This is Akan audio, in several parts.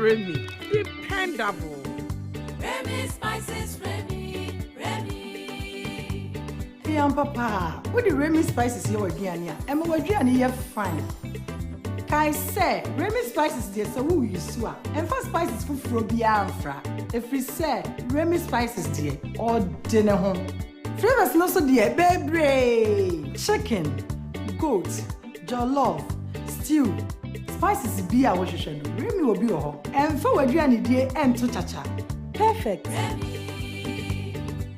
Remy. Dependable. Remy Spices, Remy. Papa, what the Remy Spices here again? And what you are fine. Kai say, Remy Spices dear, so who you swear. And for spices for Frobianfra. If we say Remy Spices dear, or dinner home. Flavors not so dear, baby. Chicken, goat, jollof, stew. Spices be our wash. Remy will be a home. And for what you are dear and to chacha. Perfect.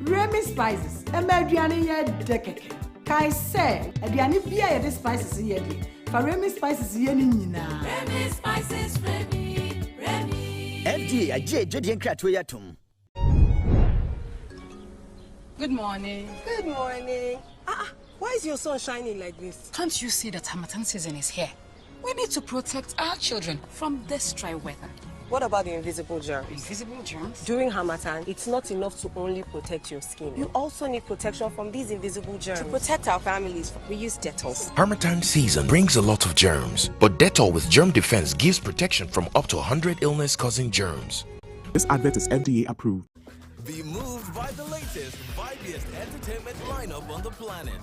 Remy Spices. And Adriani ya dekeke. Kai say, Adriani bia ya spices here di. For Remy Spices here ni nyina. Remy Spices, Remy. FDA, Jedi Kratwayatum. Good morning. Good morning. Why is your sun shining like this? Can't you see that Hamatan season is here? We need to protect our children from this dry weather. What about the invisible germs? Invisible germs? During Harmattan, it's not enough to only protect your skin. You also need protection from these invisible germs. To protect our families, we use Dettol. Harmattan season brings a lot of germs, but Dettol with germ defense gives protection from up to 100 illness-causing germs. This advert is FDA approved. Be moved by the latest, vibiest entertainment lineup on the planet.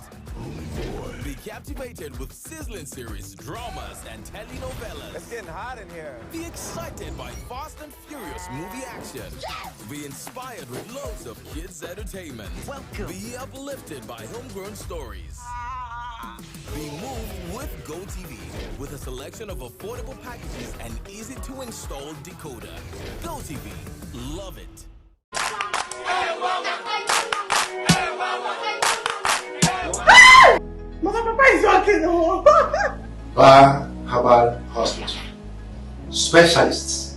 Be captivated with sizzling series, dramas, and telenovelas. It's getting hot in here. Be excited by fast and furious movie action. Yes! Be inspired with loads of kids' entertainment. Welcome. Be uplifted by homegrown stories. Be moved with GoTV with a selection of affordable packages and easy-to-install decoder. GoTV, love it. Mother Papa is walking home. Herbal Hospital. Specialists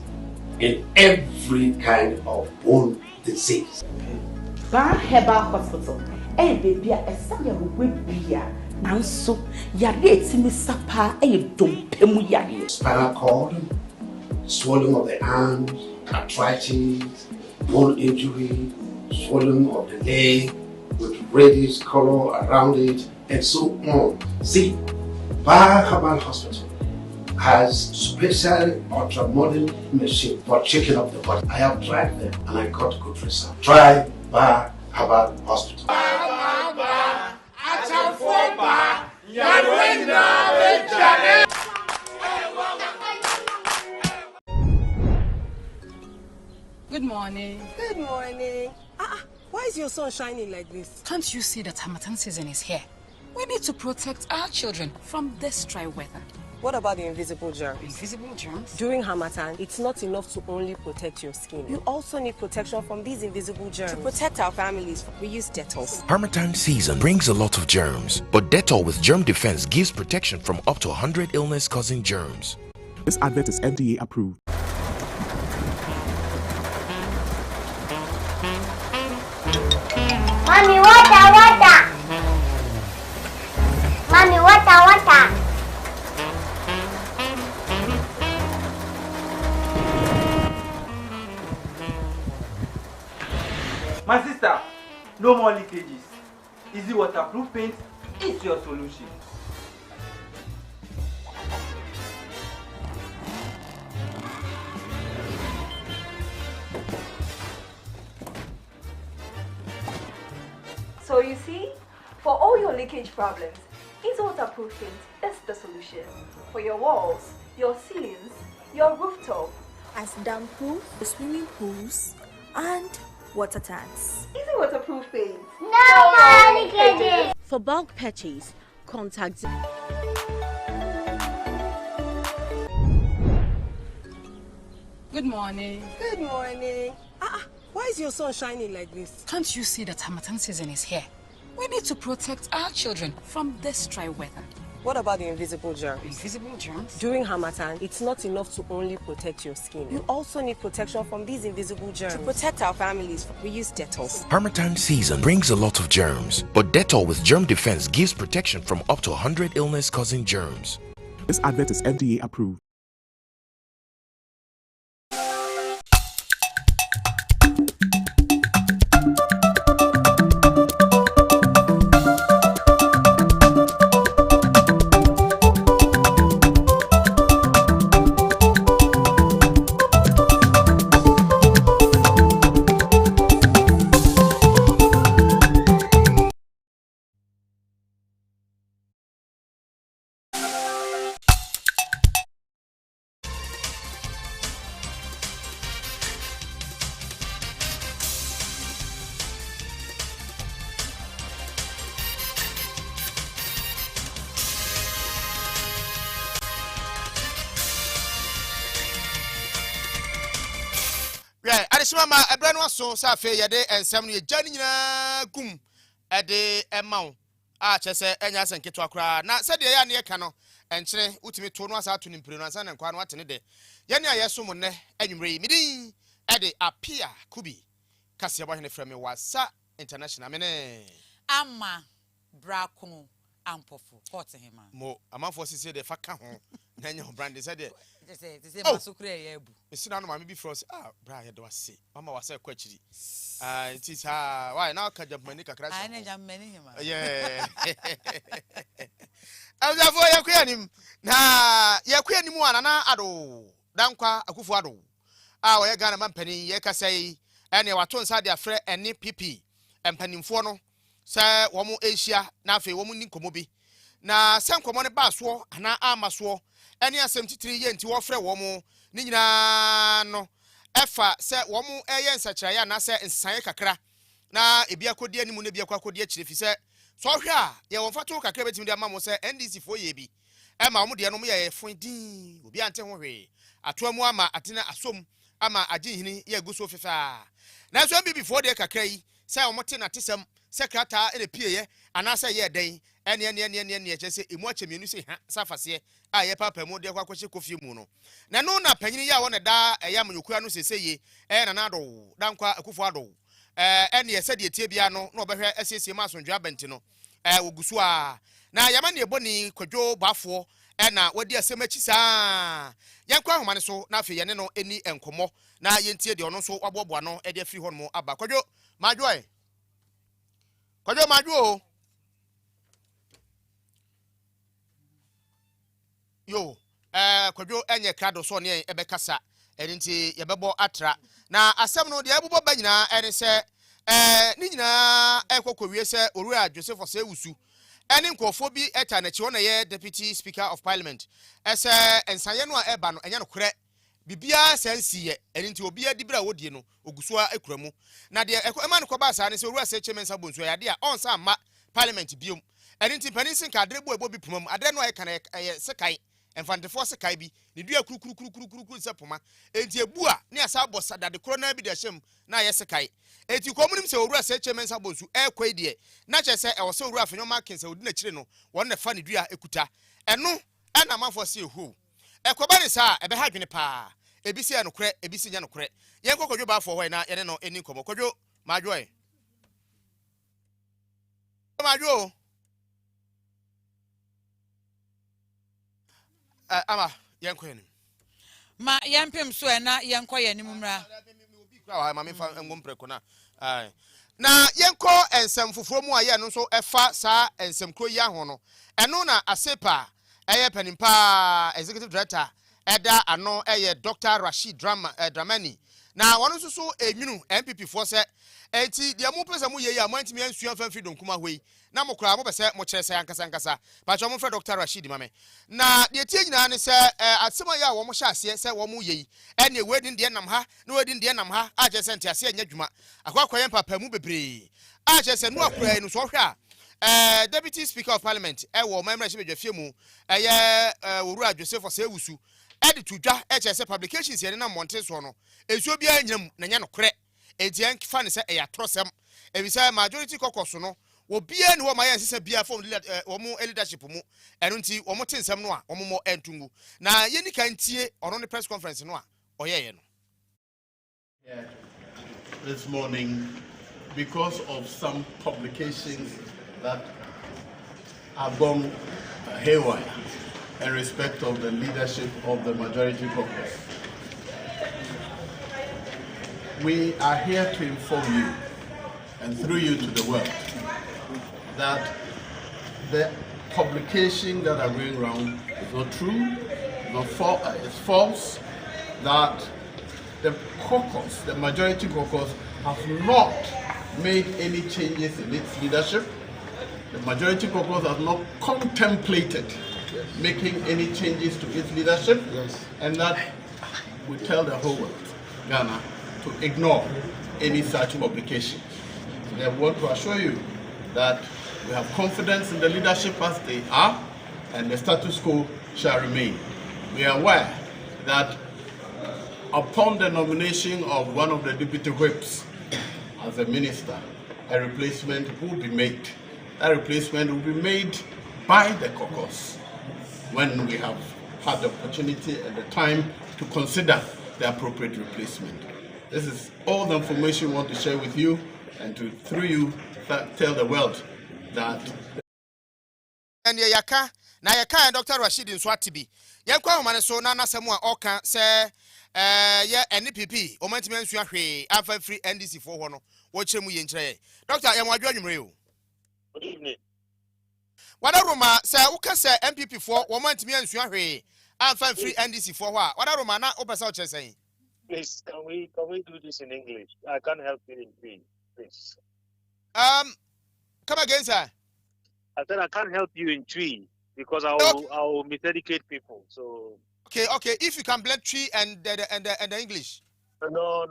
in every kind of bone disease. Herbal Hospital. Baby, a son of Wibia. And so, Yadeti Missapa, Dumpemu. Spinal cord, swelling of the arms, arthritis, bone injury, swelling of the leg with reddish color around it, and so on. See, Herbal Hospital has special ultra-modern machine for checking up the body. I have tried them and I got good results. Try Herbal Hospital. Good morning. Good morning. Why is your sun shining like this? Can't you see that Hamatan season is here? We need to protect our children from this dry weather. What about the invisible germs? Invisible germs? During Harmattan, it's not enough to only protect your skin. You also need protection from these invisible germs. To protect our families, we use Dettol. Harmattan season brings a lot of germs, but Dettol with germ defense gives protection from up to 100 illness-causing germs. This advert is FDA approved. Mommy, water. Mommy, water. My sister, no more leakages. Easy waterproof paint is your solution. So you see, for all your leakage problems, Easy Waterproof Paint is the solution. For your walls, your ceilings, your rooftop, as damp-proof, swimming pools, and water tanks. Easy Waterproof Paint. No more leakages. For bulk purchase, contact. Good morning. Good morning. Why is your sun shining like this? Can't you see that Hamatan season is here? We need to protect our children from this dry weather. What about the invisible germs? Invisible germs? During Harmattan, it's not enough to only protect your skin. You also need protection from these invisible germs. To protect our families, we use Dettol. Harmattan season brings a lot of germs, but Dettol with germ defense gives protection from up to 100 illness-causing germs. This advert is FDA approved. Hwɛ adesima ma ebra no aso sa afi ye de ensem no ye gya nyina gum ede emaw a kyese enya senketo akra na se de ya ne ye ka no enkyere utimi to no asa to ni mpire no asa na nkwa no atene de ye ne ayeso mo ne anwumre yi midin ede Appiah Kubi kase abo hene frame wasa international mene ama Brako Ampofo court him mo amanfo sisi de fa ka ho na nya brand say de say masukure ye ebu esina no ma me bi frost bra ye do ase mama wasa kwa chiri it is why now ka jamani kakra so na jamani him yeah azafo yakwanim na yakwanim ana na ado dankwa akufo ado we Ghana mampani ye kasai ene wato nsa de afre ene pp empanimfo no se womu Asia na afi womu ni nkomo bi na se nkomo ne ba so ana amaso ene asem titiri ye nti wo frɛ womu ni nyina no efa se womu eye nsakira ya na se nsan kakra na ebi akodi animu na ebi akodi akire fi se so hwe a ye wo fato kakra betimi de amamo se NDC fo ye bi ema womu de no mu ye fun din obi ante ho hwe atoamu ama atena asom ama agihini ye guso fefa na so bi before de kakra yi se womote na tesem sekrata ene pieye anasa ye den ene kyese emu achemienu se ha safase a ye papa mu de kwakwahye kofie mu no na no na panyini ya wona da eya manyokua no seseye na na do dankwa akufo ado ene ye se de tie bia no na obehwe asiesie ma asondwa benti no wogusu a na yama ne eboni kwadwo bafo na wadi asem achi saa yankwa ahoma ne so na afi ye ne no eni enkomo na yentie de ono so waboboa no e de afiri hɔ no aba kwadwo madwoe kwadwo madwo yo kwadwo enye krado so ne ebekasa enti yebebo atra na asem no de ebubo ba nyina ene se ni nyina ekokwowie se Owura Joseph Osewusu ene nkofo bi eta na chi wona ye deputy speaker of parliament ese ensaye no a eba no enya no kore bibia sensiye ene nti obi adibra wodie no ogusua ekuramu na de ema no koba asa ne se Owura Seche mensa bonsu ya de a onsa ama parliament biom ene nti paninsin ka adrebo ebo bi pumam adre no aye kana sekai enfantefo sekai bi ne dua kurukuru sepoma enti ebu a ne asa abosada de corona bi de hyem na aye sekai enti komunim se Owura Seche mensa bonsu ekwai de na kyese e wo se Owura Afenyo Kensa odi na kire no won na fa ne dua ekuta eno na manfo se ehu ekoba ne sa ebe ha dwene pa ebisi ya nokre ebisi nya nokre yen kokodwo ba fo hɔ na yene no eni komo kodwo madwoe madwo ama yen ko yenim ma yempem so na yen ko yenim mra obi kra ma me fa ngom preko na na yen ko ensem foforo mu aye no so efa sa ensem kro yi aho no eno na asepa eye panimpa executive director eda ano eye Dr. Rashid Dramani na wono so enwunu MPP fo se enti de mu pesa mu yeyi amantimi ansua fa fidon kuma hoi na mokra mo bese mo kyerese ankasa ba cho mo fra Dr. Rashid mame na de tie nyina ne se asema ya wo mo hya ase se wo mo yeyi ene wedin de nam ha na wedin de nam ha a kyerese enti ase anya dwuma akwakoyen papa mu bebre a kyerese no akura no so hwa deputy speaker of parliament wo memra hye bedwafie mu Owura Joseph Osewusu edit to dwa kyerese publications ye na monte so no esuo bia nyam na nya no kore enti fa ne se trosem ebisa majority kokoso no wo bia ne wo ma yense bia from wo mu leadership mu eno nti wo mo tensem no a wo mo entungu na yeni kan tie ono ne press conference no a oyeye no this morning because of some publications that have gone haywire in respect of the leadership of the majority caucus. We are here to inform you and through you to the world that the publication that are going around is not true, it's false, that the caucus, the majority caucus, has not made any changes in its leadership. The majority caucus has not contemplated making any changes to its leadership, and that we tell the whole world, Ghana, to ignore any such publication. So I want to assure you that we have confidence in the leadership as they are, and the status quo shall remain. We are aware that upon the nomination of one of the deputy whips as a minister, a replacement will be made. That replacement will be made by the caucus when we have had the opportunity and the time to consider the appropriate replacement. This is all the information we want to share with you and to, through you, tell the world that. And yaka, na yaka and Dr. Rashid in Swatibi. Yakwa Manaso Nana Samoa Oka say, yeah, NPP, Omantimen Suahe, Alpha Free NDC for one, watch him in tray. Dr. Yamwadjum Rio. Good evening. What a Roma say, Uka say MPP for Omantimen Suahe, Alpha Free NDC for what? What a Romana Opasa saying. Please, can we do this in English? I can't help you in Cree, please. Come again, sir. I said I can't help you in Tree because I'll miseducate people. So okay. If you can blend Tree and the English. No,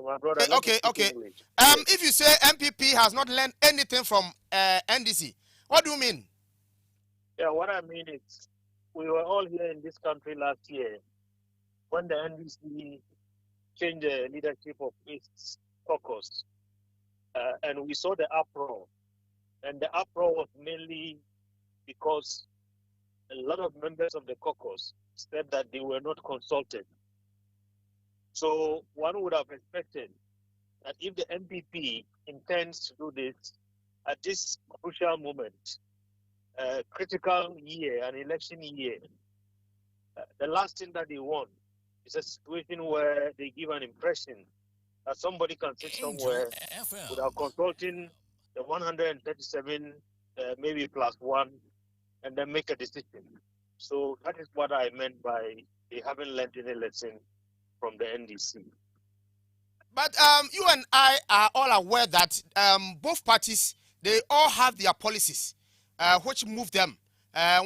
my brother. Okay. English. If you say MPP has not learned anything from NDC, what do you mean? Yeah, what I mean is we were all here in this country last year when the NDC changed the leadership of its caucus, and we saw the uproar. And the uproar was mainly because a lot of members of the caucus said that they were not consulted. So one would have expected that if the MPP intends to do this at this crucial moment, critical year, an election year, the last thing that they want is a situation where they give an impression that somebody can sit somewhere without consulting the 137, maybe plus one, and then make a decision. So that is what I meant by they haven't learned any lesson from the NDC. But you and I are all aware that both parties, they all have their policies, which move them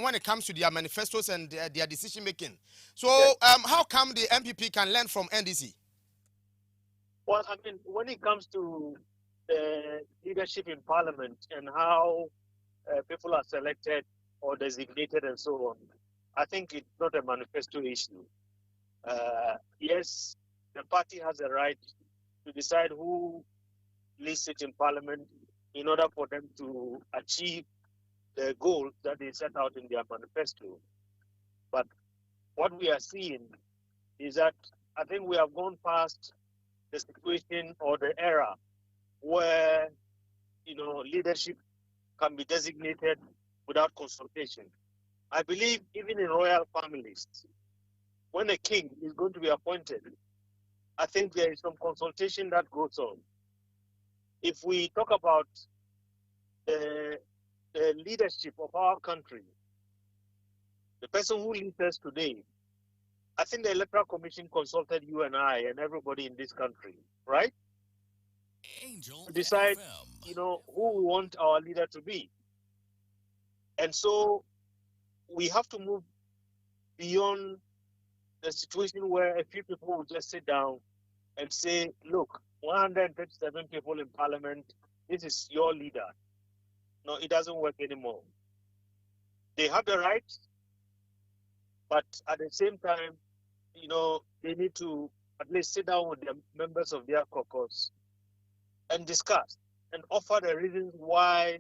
when it comes to their manifestos and their decision making. So how come the MPP can learn from NDC? Well, I mean, when it comes to leadership in parliament and how people are selected or designated and so on, I think it's not a manifesto issue. Yes, the party has a right to decide who lists it in parliament in order for them to achieve the goals that they set out in their manifesto. But what we are seeing is that I think we have gone past the situation or the era where, leadership can be designated without consultation. I believe even in royal families, when a king is going to be appointed, I think there is some consultation that goes on. If we talk about the leadership of our country, the person who leads us today, I think the Electoral Commission consulted you and I and everybody in this country, right? To decide, who we want our leader to be. And so we have to move beyond the situation where a few people will just sit down and say, look, 137 people in parliament, this is your leader. No, it doesn't work anymore. They have the right, but at the same time, they need to at least sit down with the members of their caucus and discuss and offer the reasons why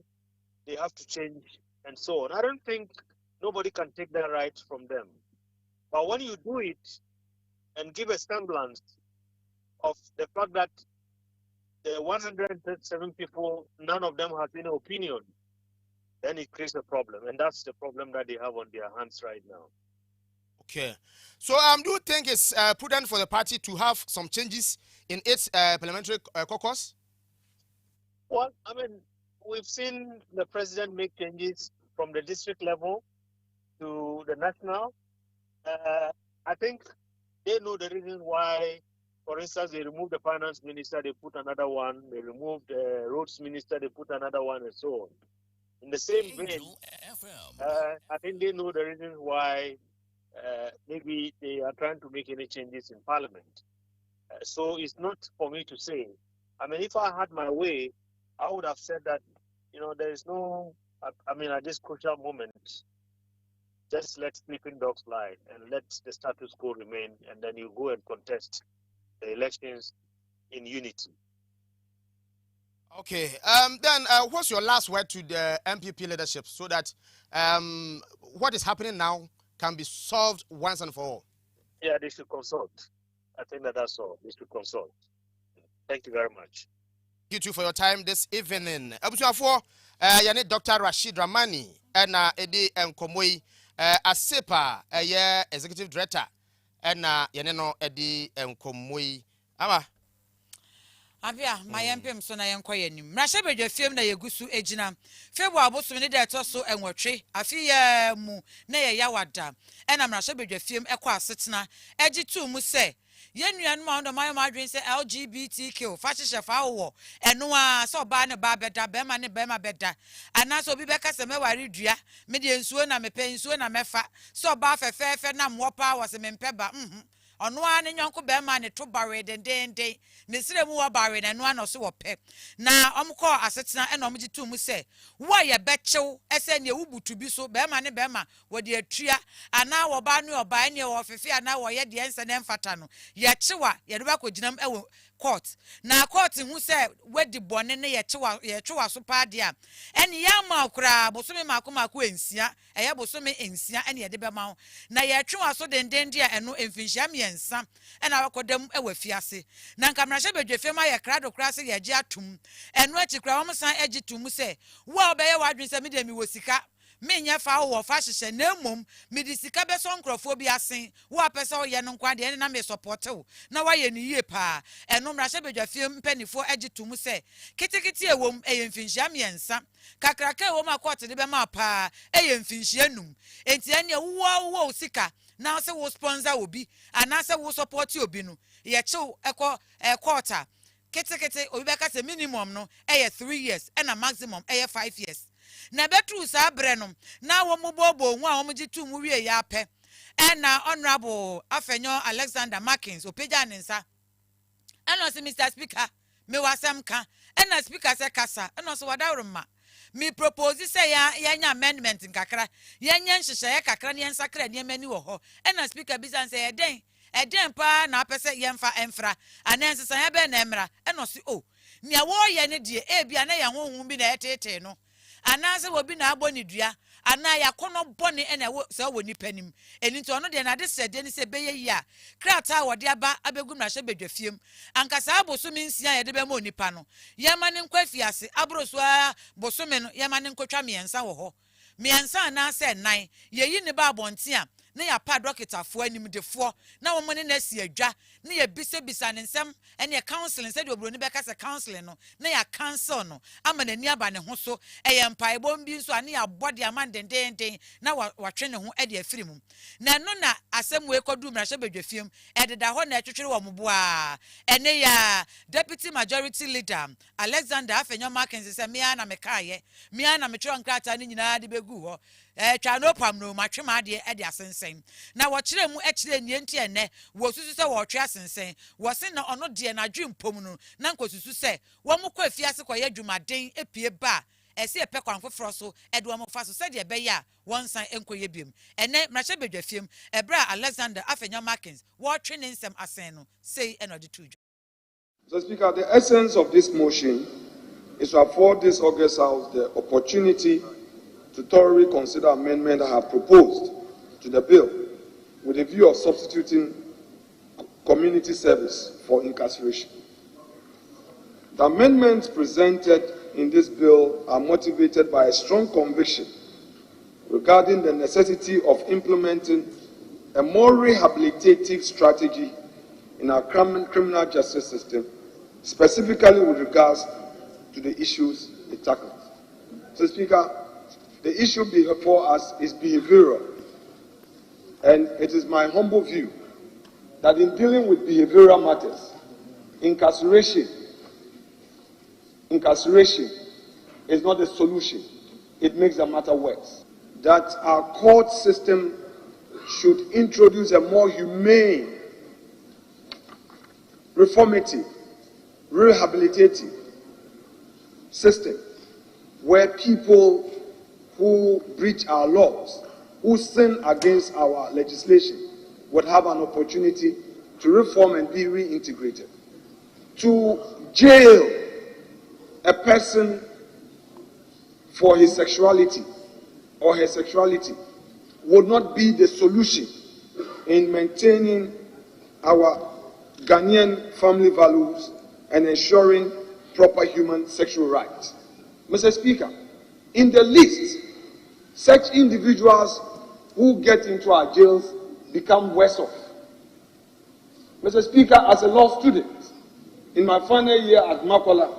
they have to change and so on. I don't think nobody can take that right from them. But when you do it and give a semblance of the fact that the 137 people, none of them has any opinion, then it creates a problem. And that's the problem that they have on their hands right now. Okay. So do you think it's prudent for the party to have some changes in its parliamentary caucus? Well, I mean, we've seen the president make changes from the district level to the national. I think they know the reason why, for instance, they removed the finance minister, they put another one. They removed the roads minister, they put another one, and so on. In the same vein, I think they know the reasons why maybe they are trying to make any changes in parliament. So it's not for me to say. I mean, if I had my way, I would have said that, there is no, at this crucial moment, just let sleeping dogs lie and let the status quo remain, and then you go and contest the elections in unity. Okay. Then what's your last word to the MPP leadership so that what is happening now can be solved once and for all? Yeah, they should consult. I think that's all. They should consult. Thank you very much. Thank you too for your time this evening. Abusuafo, yani Dr. Rashid Ramani and Edi Nkomoi Asepa, executive director, and yani no Edi Nkomoi. Ama. Appiah, my MP so na yenko yenim. Mrashabedwe film na yegusu ejina. February boso ne de to so enwotwe. Afi ya mu na ye yawada. Ena mrashabedwe film ekọ asetena. Eji tu mu se yenuanu ma ndo my madwin se LGBTQ fashishe fa wo. Eno a so ba ne ba beda bema ne bema beda. Anaso obi beka se meware dua. Me de nsuo na mepe nsuo na mefa. So ba fefefe na mwopa wo se mempeba. Ono ane nyonko be ma ne to bare den ne sire mu wa bare na no ano so wo pe na omko asetena e na omji tu mu se wo ye bechew ese ne wubutu bi so be ma ne be ma wo de atua ana wo ba ne oba ne wo fefe ana wo ye de ense ne mfata no ye chewa ye de ba ko ginam e court na court hu se wedi bone ne ye chewa so pa de a ene ya ma kura bosome makoma ensia eye bosome ensia ene ye de be ma na ye chewa so den dia eno emfinhia miensa ena wakodam e wafiase na nkamrahye bedwefem aye krado krase ye gye atum eno akikra wo msan agi tum se wo obeye wadwen se me de mi wosika menya fa wo fa hyehye na mom me di sika be so nkrofo bi asen wo apese wo ye no nkwa de na me support wo na wa ye ni yie pa eno mrahye bedwefem mpanifo agi tum se kitikiti ewom eye mfinhia miensa kakraka ewom akọt de be ma pa eye mfinhia num enti ene wo sika na se wo sponsor obi ana se wo support obi no ye chew quarter kete obi beka se minimum no 3 years and a maximum 5 years na betu sa brenom na wo mubobo hu a wo mji tu mu wie ya pe na honorable Afenyo Alexander Markins opeja nensa eno se Mr Speaker me wasem ka na speaker se kasa eno so wadawroma me propose say ya nya amendment nkakra ya nya nhyehyeye kakra ne ensakra ne mani wo ho na speaker bisan say eden pa na apese yemfa emfra anensesan ya be na emra eno si nia wo ye ne de bia na ya honhum bi na etete no anase wo bi na aboni dua ana ya kono bone ena wo se wo nipa nim eni to no de na de sede ni se beye yi a krata wo de aba abegu na hye bedwafiem ankasa abosomi nsia ye de be ma onipa no ye ma ne nkwafiase abroso a bosomi no ye ma ne nkotwa miensa wo ho miensa na se nan ye yi ne ba abonte a ne ya pa dokitafo animdefo na wo mo ne na si adwa ne ya bisa ne nsem ene counseling said obroni beka se counseling no ne ya cancel no ama na ni aba ne ho so eye mpa ebom bi nso ane ya body amandenden na watwe ne ho ede afiri mu na no na asem we kodu mrahye bedwafiem ededa ho na etwetwere wo mboa ene ya deputy majority leader Alexander Afenyo Markins se mia na mekaye mia na metro nkrata ne nyina de begu ho twa no pam no matwe ma de ede asensen na wo kire mu ekire nienti ene wo susu se wo twe asensen wo se na ono de na dwempom no na nkosusu se wo mu kwa fiase kwa yadwumaden epie ba ese epe kwa mfoforo so ede wo mu fa so se de be ya wonsan enkoye biem ene mrahye bedwafiem ebra Alexander Afenyo Markins wo twe ne nsem asen no sei enode tuju. So Speaker, the essence of this motion is to afford this August House the opportunity to thoroughly consider amendments I have proposed to the bill with a view of substituting community service for incarceration. The amendments presented in this bill are motivated by a strong conviction regarding the necessity of implementing a more rehabilitative strategy in our criminal justice system, specifically with regards to the issues it tackles. So, Speaker, the issue before us is behavioral, and it is my humble view that in dealing with behavioral matters, incarceration is not a solution. It makes the matter worse. That our court system should introduce a more humane, reformative, rehabilitative system where people who breach our laws who sin against our legislation would have an opportunity to reform and be reintegrated. To jail a person for his sexuality or her sexuality would not be the solution in maintaining our Ghanaian family values and ensuring proper human sexual rights. Mr. Speaker, in the list, such individuals who get into our jails become worse off. Mr. Speaker, as a law student, in my final year at Makola,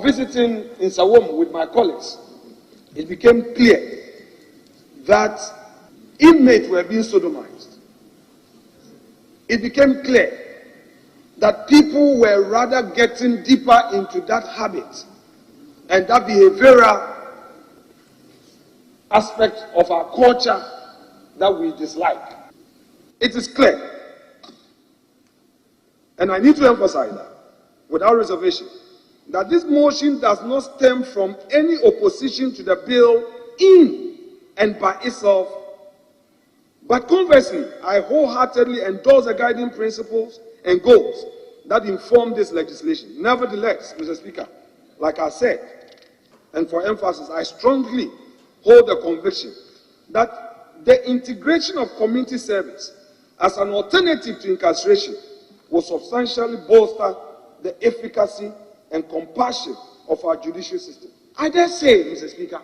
visiting in Sawom with my colleagues, it became clear that inmates were being sodomized. It became clear that people were rather getting deeper into that habit and that behavioral aspect of our culture that we dislike. It is clear, and I need to emphasize that without reservation, that this motion does not stem from any opposition to the bill in and by itself, but conversely, I wholeheartedly endorse the guiding principles and goals that inform this legislation. Nevertheless, Mr. Speaker, like I said, and for emphasis, I strongly hold the conviction that the integration of community service as an alternative to incarceration will substantially bolster the efficacy and compassion of our judicial system. I dare say, Mr. Speaker,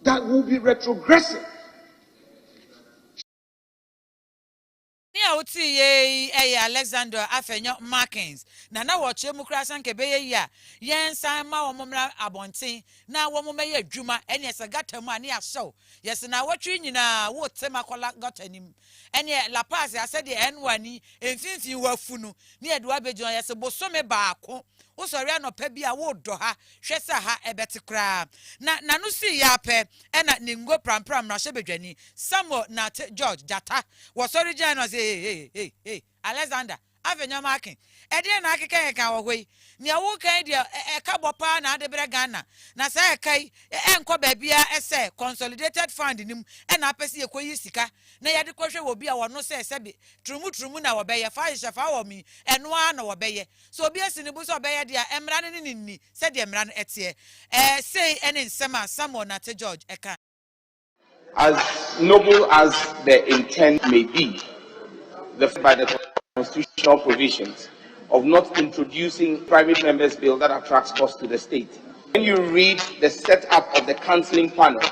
that will be retrogressive. Uti ye Alexander Afenyo Markins. Na watch Mukrasan Kebe ya. Yen Sama Womra Abontin. Na Womame Juma and yes, I got a money so. Yes, now what you na what Semakola got him. And yet La Paz, I said the N1 and since you were funu near Dwabejo, yes, a bosome bako. Usori no pebi a wo do ha hwesa ha ebetikra na no si yape e na ningo prampram na hyebedwani Samuel na George Jata wosori jan no say hey Alexander Avenya Markin e de na akeka ka wo hoi ne wo kan de e ka bopa na ade bre Ghana na say kai enko babia ese consolidated fund nim e na apese ekoyi sika na yade kohwe wo bia wo no say sebe trumu na wo beye fa hyefa wo mi eno a na wo beye so obi asini bu so beye dia emra ne ni said the emra etie say any nsema Samuel na George eka. As noble as the intent may be, by the constitutional provisions of not introducing private members' bill that attracts cost to the state. When you read the setup of the counseling panel,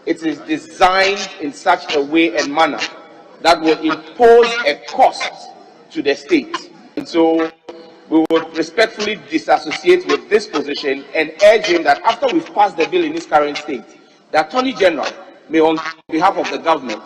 it is designed in such a way and manner that will impose a cost to the state. And so we would respectfully disassociate with this position and urge him that after we've passed the bill in its current state, the Attorney General may, on behalf of the government,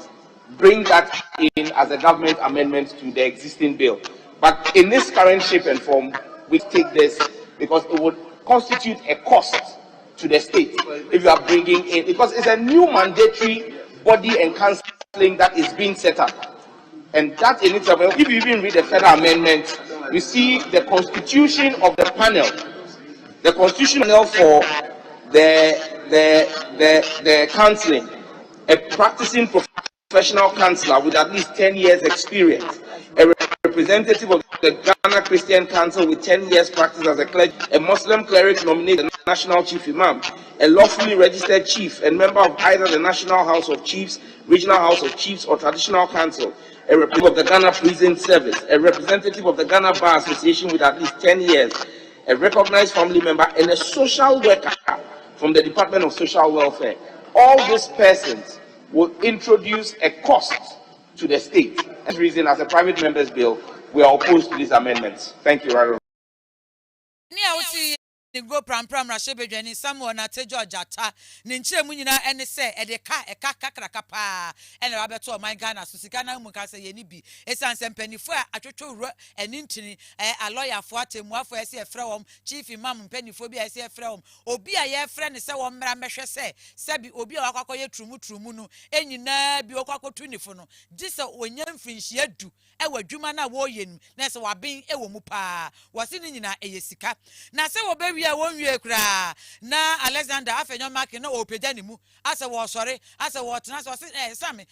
bring that in as a government amendment to the existing bill. But in this current shape and form, we take this because it would constitute a cost to the state if you are bringing in, because it's a new mandatory body and counseling that is being set up. And that in itself, if you even read the federal amendment, you see the constitution of the panel, the constitutional panel for the counseling, a practicing professional counselor with at least 10 years experience, a representative of the Ghana Christian Council with 10 years practice as a clergy, a Muslim cleric nominated the National Chief Imam, a lawfully registered chief and member of either the National House of Chiefs, Regional House of Chiefs or Traditional Council, a representative of the Ghana Prison Service, a representative of the Ghana Bar Association with at least 10 years, a recognized family member, and a social worker from the Department of Social Welfare. All these persons will introduce a cost to the state. For this reason, as a private members bill, we are opposed to these amendments. Thank you, Raro. Go pram Rashebedwani Samuel na George Jata ninche mu nyina ene se edeka kakrakapa pa ene rabeto man Ghana so sika na mu ka se ye ni bi esanse mpanifo a atwotwo wura eni ntini a lawyer fo atemuafo ese efre wom chief imam mpanifo bi ese efre wom obi a ye efre ne se wom mra mehwe se sebi obi a wakwakoye trumu no enyina bi okwakotu nifo no gise onya mfinhia du e wadwuma na wo yenu na se waben e wo mu pa wose ni nyina eye sika na se wo wia won wie kra na Alexander afenyo mark na opeda ni mu ase wo sorry ase wo tena so same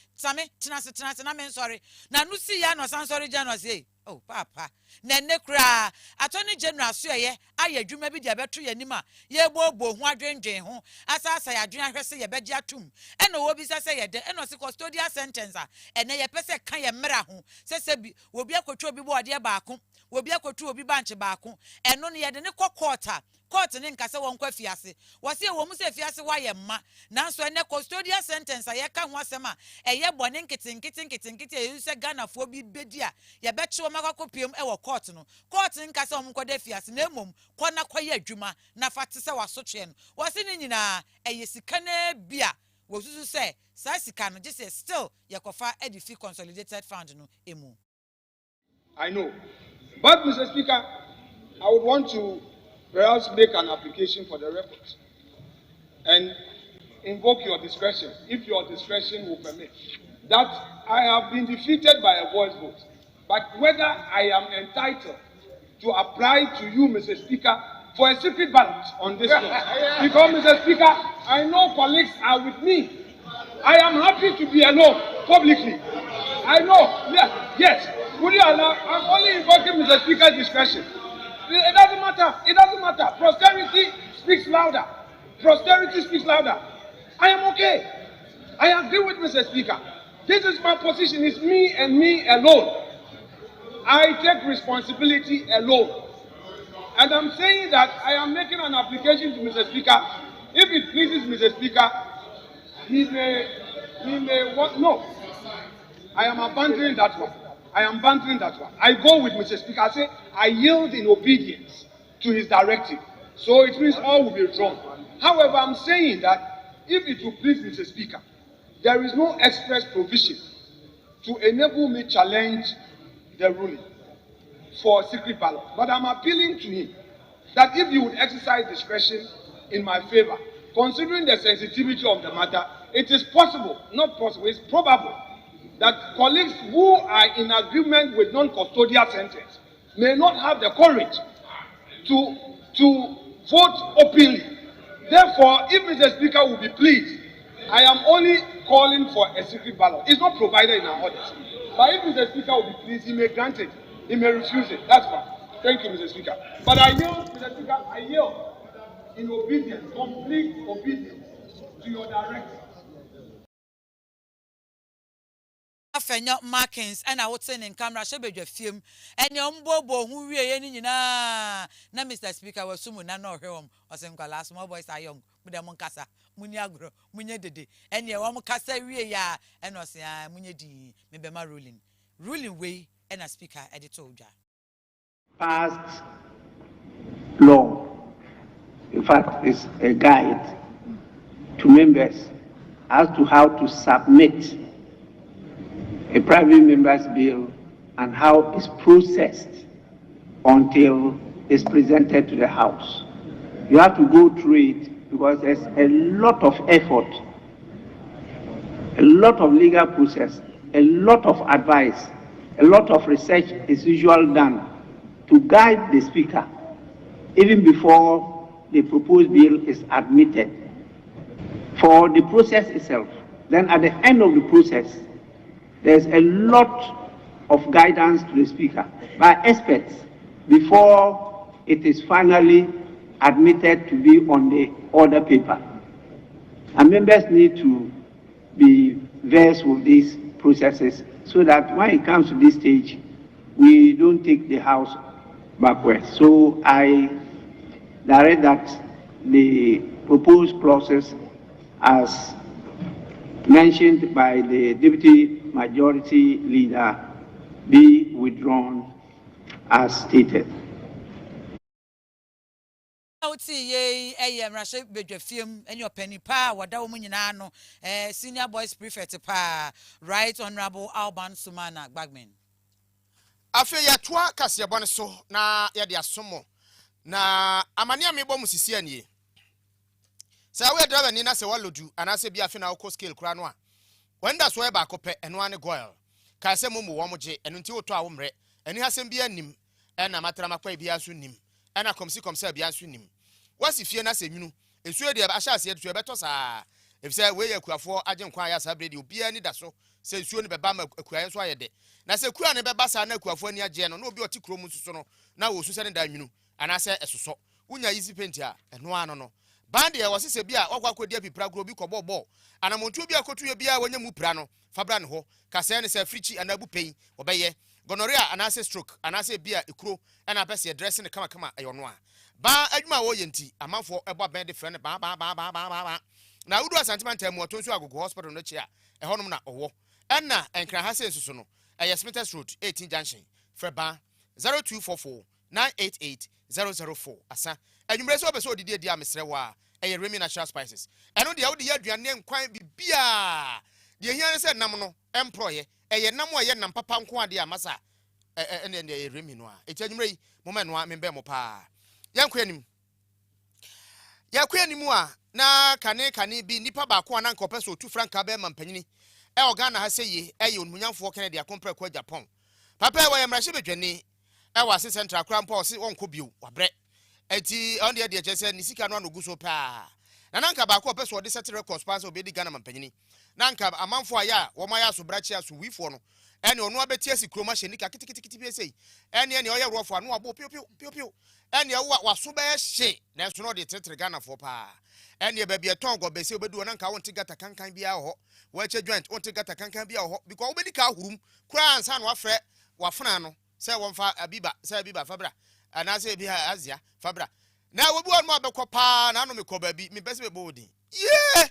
tena na men sorry na no si ya no san sorry January say oh papa na ne kra attorney general so ye aye adwuma bi dia beto ye nima ye bobo ho adwendwen ho asa ya adwen ahwese ye beje atum e na wo bi se ye de e no se custodial sentence a ene ye pese kan ye mra ho se bi obi akotwa obi bo ode baako obi akotwa obi banche baako eno ne ye de ne kokota court ne nkase won kwa fiase wose wo mu se fiase wa ye ma nanso ene custodial sentence ye ka ho asema eye bone nkete e se Ghana fo bi bedi a ye beche wo makakopiem e wo court no court nkase wo mkode fiase na emom kona kwaye adwuma na fate se wasotwe no wose ne nyina eye sika na bia wosusu se sa sika no just still ye kofa edifi consolidated fund no emu. I know, but Mr. Speaker, I would want to perhaps make an application for the records and invoke your discretion, if your discretion will permit, that I have been defeated by a voice vote, but whether I am entitled to apply to you, Mr. Speaker, for a secret ballot on this law. Because, Mr. Speaker, I know colleagues are with me. I am happy to be alone publicly. I know, yes. Would you allow? I'm only invoking Mr. Speaker's discretion. It doesn't matter. It doesn't matter. Posterity speaks louder. Posterity speaks louder. I am okay. I agree with Mr. Speaker. This is my position. It's me and me alone. I take responsibility alone. And I'm saying that I am making an application to Mr. Speaker. If it pleases Mr. Speaker, he may want, no. I am abandoning that one. I am abandoning that one. I go with Mr. Speaker. I say, I yield in obedience to his directive. So it means all will be withdrawn. However, I'm saying that if it will please Mr. Speaker, there is no express provision to enable me challenge the ruling for secret ballot. But I'm appealing to him that if you would exercise discretion in my favor, considering the sensitivity of the matter, it is possible, not possible, it's probable that colleagues who are in agreement with non-custodial sentence may not have the courage to vote openly. Therefore, if Mr. Speaker will be pleased, I am only calling for a secret ballot. It's not provided in our orders. But if Mr. Speaker will be pleased, he may grant it. He may refuse it. That's fine. Thank you, Mr. Speaker. But I yield, Mr. Speaker, I yield in obedience, complete obedience to your directive. Afenyo Markins and I would send in camera shebedwe film and your mbobo who we ni na Mr. Speaker was sumu na no home or some last small boys are young with them kasa munyagro munye dede and ye wam kasa we ya and was munye di me be ma ruling way and a speaker editor past law in fact is a guide to members as to how to submit a private member's bill and how it's processed until it's presented to the House. You have to go through it because there's a lot of effort, a lot of legal process, a lot of advice, a lot of research is usually done to guide the Speaker even before the proposed bill is admitted for the process itself. Then at the end of the process, there's a lot of guidance to the Speaker by experts before it is finally admitted to be on the order paper. And members need to be versed with these processes so that when it comes to this stage, we don't take the House backwards. So I direct that the proposed process as mentioned by the Deputy Majority Leader be withdrawn as stated. Film and your penny pa wadawo senior boys prefect pa Right Honorable Alban Sumana Bagman. Afi ya twa kase bone so na ya de asomo na amania mebo musisi anie. Sa we driver ni na se walodu anase bia afi na uko scale kura no a. Wanda so e ba kope eno ane goil. Ka se mo wo moje eno nti woto a wo mre. Eni hasem bia nim. Na matara makwa bia so nim. Na komsi bia so nim. wasi fie na se nwunu ensuo de ahya ase etu ebeto saa efise we ye kuafo agye nkwa ya sa bredi obi ani da so se ensuo ne beba ma akuaye so ayede na se kua ne beba sa na kuafo ani agye no na obi oti krom suso no na wo suso ne da nwunu ana se esoso unya easy paint a eno ano no bande ya wase se bia wakwa kodi apipra kro bi kobobbo ana montu bi akotu ye bia wanya mu pra no fabra ne ho kase ne se frichi anabu pein obeye gonorrhea ana se stroke ana se bia ekuro ana pese dressing ne kama kama ayono a ba adwuma wo yenti amanfo ebo ben de friend ba na udu asantiment am wato nso agogo hospital no chi a ehonum na owo enna enkran ha se nsusu no Smithers Road 18 junction freba 0244 988 004 asa enwumre so beso odidi edi amesre wa Remy natural spices eno de awudi aduane nkwan bibia de hian se nam no employe nam o nam papa nko ade amasa ene Remy no a enwumre yi moma no a membe mo pa yankwanim a na kane bi nipa ba ko na nkope so tu franka be mampanyini Ghana ha seye onmunyamfo Kennedy akompre kwa Japan papa wa yamrahye bedwane wase central krampo se wonko bio wabre enti on de chese ni sika no anogu so pa na nanka ba ko peso de set record sponsor obedi Ghana mampanyini nanka amanfo aya wo maya so brachi aso wifo no ene ono abeti asi kroma hye nika kitikiti bi sei ene oye rofo anu abo pio ene waso ba hye na so no de tetre Ghana fo pa ene ba bi eton go bese obedu nanka wonti gata kankan bia ho wache joint wonti gata kankan bia ho because obedi ka hurum kura ansa no afre wafuna no se wonfa abiba fabra ana se bi azia fabra na wobi won mo abekọ pa na no mekọ ba bi me bese be bodi yeah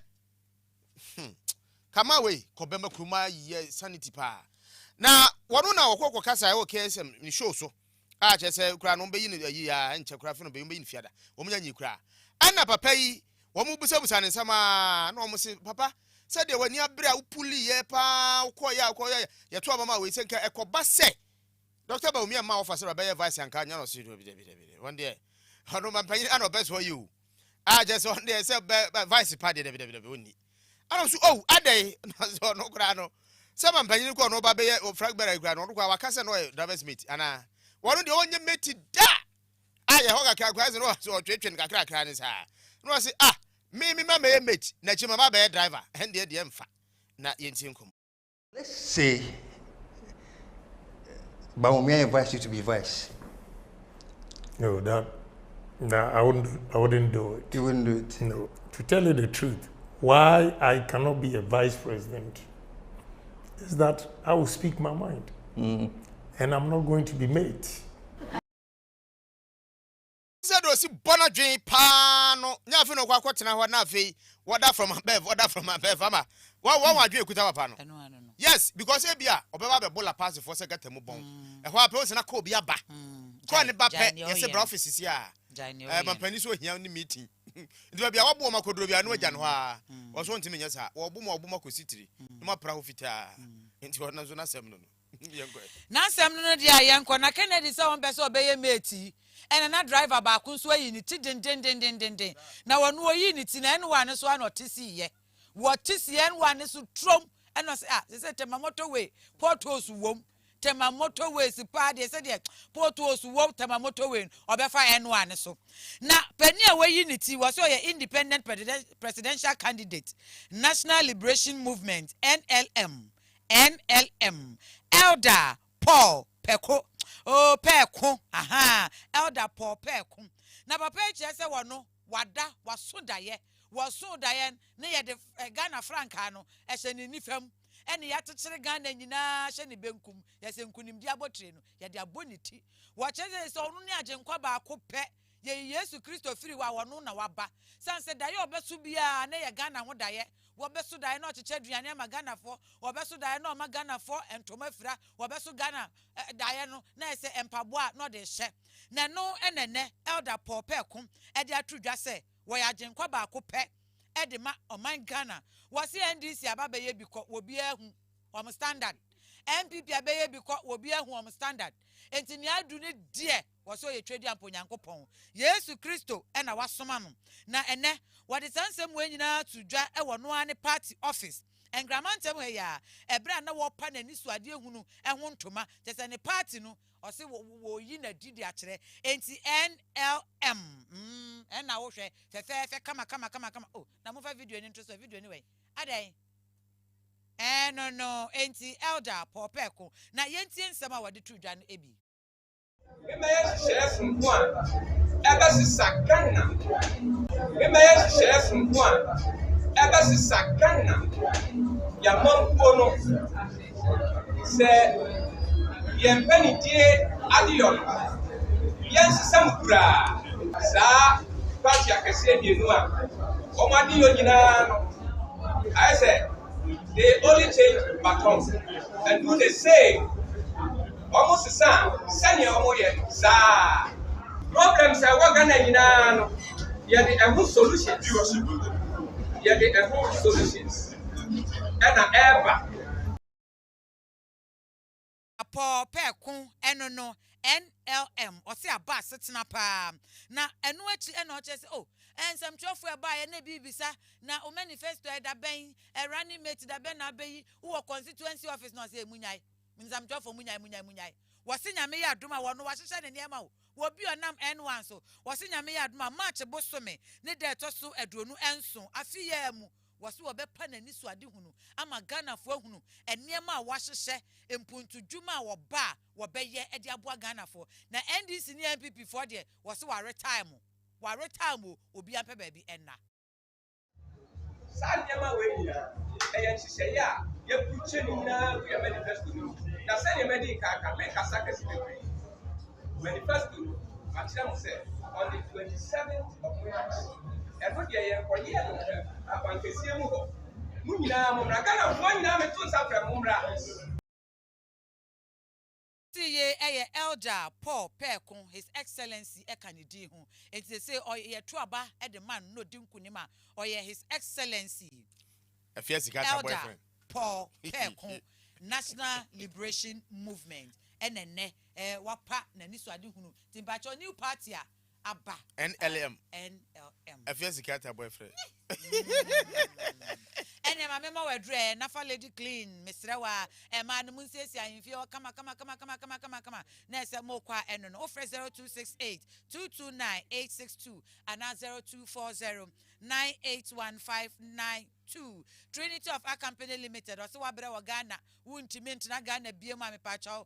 kama we ko be makruma ye sanity pa na wono na wokọ kasa e KSM ni show so a che se kura no be yi ni ya nche kura fe no be yi ni fiada wo munya nyi kura ana papa yi wo mu busabusa ne sama na wo mu se papa se de wani abra upuli ye pa ukọ ya to mama we se nka ekoba se Dr. Baumi and my officer, by vice and can you see one day? How do my penny and best for you? I just one day said vice party. I don't oh, a day, no grano. Some penny go no baby or fragberry grano, or cousin or Davis meet, and I one of the only mate da. I hold a calculation or twitching a crack on his hair. No, I say, me, mate, Nachima bad driver, and the emfa. Not yin tinkum. Let's say. But may I invite you to be vice? No, that I wouldn't do it. You wouldn't do it? No. To tell you the truth, why I cannot be a vice president is that I will speak my mind. And I'm not going to be mate. Si bona dwen pa no nya fe no kwa kwotena ho na fe water from above ama wa wadwen ekuta papa no yes because e bia obeba be bola pass for se gata mu bon e ho ape o se na ko bia ba ko ne ba pe yes bra office si a mampani so hia ni meeting ndi bia wabo makodro bia no agya no ha wo so ntimi nya sa wo bo makositiri no ma pra ho fita enti ho na so na sem no na sem no dia yenko na Kennedy se won pese obeye mate and na driver ba kun so yi ni ti den na wonu oyi ni ti na enu wa ne so an otisi ye wo tisi en wa ne so trom eno se tema motorway portos wom tema motorway si pa de se de portos wom tema motorway obefa enu wa ne so na pani a we yi ni ti wo so ye independent presidential candidate National Liberation Movement NLM Elder Paul Peko oh Peko Elder Paul Peko na papa eche se wono wada wasodaye ne ye de Ghana franca no ehye ni nifam ene ya tekyere Ghana nyina hye ne benkum ye se nkunim di abotre no ye de aboniti wo cheze se onu ne agenkwa ba ko pe ye Yesu Kristo firi wa wono na waba sanse daye obesu bia ne ye Ghana ho daye wobesu daye no cheche duane ma Ghana fo wobesu daye no ma Ghana fo entoma fira wobesu Ghana daye no na ese empabo no de hye na no enene Elder Paul Pekum e de atudwa se wo ya agenkwa ba ko pe e de ma oman Ghana wo se NDC ababeye biko wo bia hu om standard MPP abeye biko wo bia hu om standard enti ni adu ne die wo so ye twedi amponyankopon Yesu Kristo e na wasoma no na ene wo de sansem we nyina tudwa e wo no ane party office engramantem he ya ebra na wo pa na ni suade ehunu ehun ntoma tese ne party no or say wo yi na didi achire enti NLM and na wo hwe fe kama oh na mo fa video ni interest video ni we adai no enti elder popeko na yentie nsem a wode to dwa no ebi Mema share from one ebe sakana mema share from one ebe sakana ya mampo no se yempani die adion yensam kura sa party akese bienu a omadi yo nyina no I say they only change batons and do the same almost the same sanya omoye sa problems are what Ghana nyina no ye the good solutions ye the good solutions and ever Appiah Kubi no NLM or say a bus setting up na enu achi eno che say oh and some chofo e ba ye na bibisa na o manifesto e da ben e running mate da ben na be wo constituency office no say munyai minzam chofo munyai wose nyame ya adoma wo no wa hyehyɛ ne niema wo wo bi onam N1 so wose nyame ya adoma march bosome ne da etoso aduonu enso afiya mu wose wo be pa nani so ade hunu ama Ghana fo hunu eniema a wa hyehyɛ empuntu dwuma wo ba wo be ye ede aboa Ghana fo na NDC ne MPP fo de wose wa retire obi ampe baabi enna sa niema we nyina eya hyehyɛ ya ye puche ni na we manifesto no na say the medical can make a sacrifice manifesto actually say on the 27th of March and what ye for year abankesie mu ho mu nyina mo na Ghana fo nyina me to sa fra mo mra Ye elder Appiah Kubi His Excellency Ekanidi ho it say ye tuaba e the man no di nkunima or ye His Excellency elder Appiah Kubi National Liberation Movement enne wapa na niso ade hunu timbacho new party aba NLM Appiah Kubi boyfriend ene ma mema wedre nafa lady clean misrewa ma no munsesi ahimfi kama na ese mo kwa eno no ofre 0268 229 862 and 0240 98159 Trinity of our company limited also wabere wa Ghana wuntiment na Ghana biem ma mepacho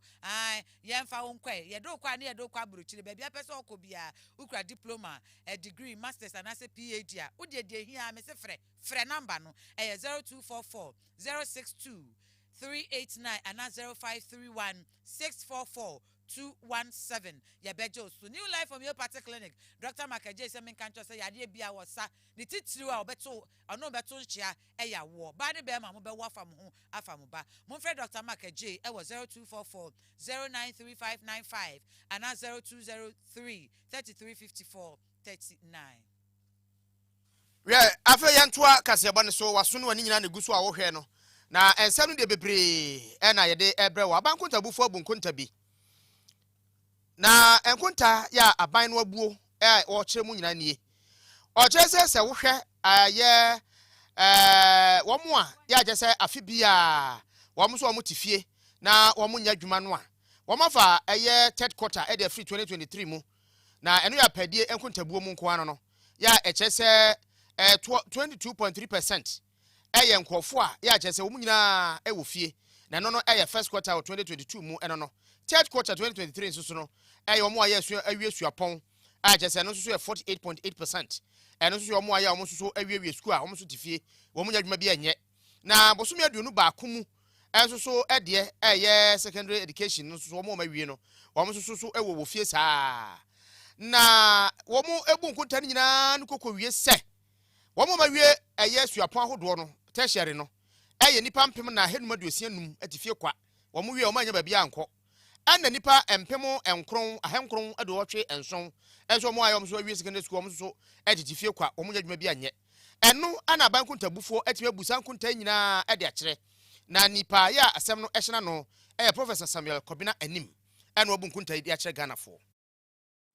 yemfa wonkwe yedo kwa na yedo kwa buruchire bia pese okobia ukra diploma a degree masters and as a PhD a udie de hia me se frɛ number no 0244 062 389 and 0531 644 217 ya bejo so new life from your party clinic Dr. Makaje say men kan say yade bia wo sa ni titiri a obeto ono beto nchia ya wo ba de be ma mo be wo afam ho afam ba mo frɛ Dr. Makaje e wo 0244 093595 and 0203 3354 39 afa yantoa kaseba ne so waso no ani nyina ne guso a wo hwɛ no na ensɛm no de bebre na yɛde ebrɛ wa abankonta bufo abunkonta bi na enkonta ya aban no abuo wo kyerɛ mu nyina nie o kyerɛ sɛ wo hwɛ ayɛ wo mo a ya gye sɛ afi bia wo mo so wo mo tifie na wo mo nya dwuma no a wo mafa ɛyɛ third quarter ɛde free 2023 mu na ɛno ya padie enkonta buo mu nko ano no ya ɛkyɛ sɛ 22.3% ɛyɛ nkɔfo a ya gye sɛ wo mo nyina ɛwɔ fie na no no ɛyɛ first quarter of 2022 mu ɛno no third quarter 2023 nso no ɛyɛ omo ayɛ so awie suapɔn a gye sɛ no nso so 48.8% ɛno nso so omo ayɛ omo nso so awie school a omo so tifie wo mo nya dwuma bi enye na bosomi aduonu baako mu ɛnso so ɛdeɛ ɛyɛ secondary education nso so omo awie no omo nso so ɛwɔ wo fie saa na wo mo ebu nkonta nyina no kokowie sɛ wo mo awie ɛyɛ suapɔn ahodoɔ no tertiary no ɛyɛ nipa mpem na henum aduosia num atifie kwa wo mo wie wo manya ba bia ankɔ ana nipa empem enkron ahenkron ade wotwe enson enso mo ayom so awie secondary school mo so egitifie kwa wo mo nyadwuma bi anye eno ana bankunta bufo etiwe busan kunta nyina ade akyere na nipa ya asem no ehena no Professor Samuel Kobina anim eno obunkunta ide akyere Ghana for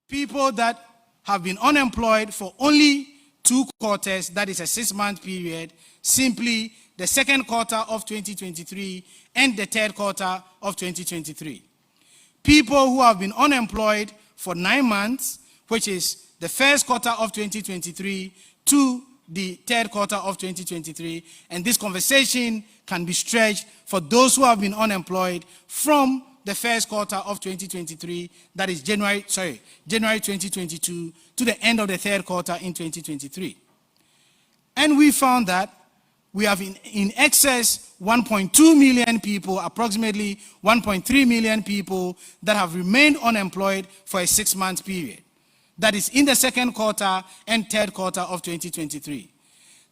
people that have been unemployed for only 2 quarters, that is a 6-month period, simply the second quarter of 2023 and the third quarter of 2023. people who have been unemployed for 9 months, which is the first quarter of 2023 to the third quarter of 2023, and this conversation can be stretched for those who have been unemployed from the first quarter of 2023, that is January 2022, to the end of the third quarter in 2023. And we found that we have in excess 1.2 million people, approximately 1.3 million people that have remained unemployed for a 6-month period. That is in the second quarter and third quarter of 2023.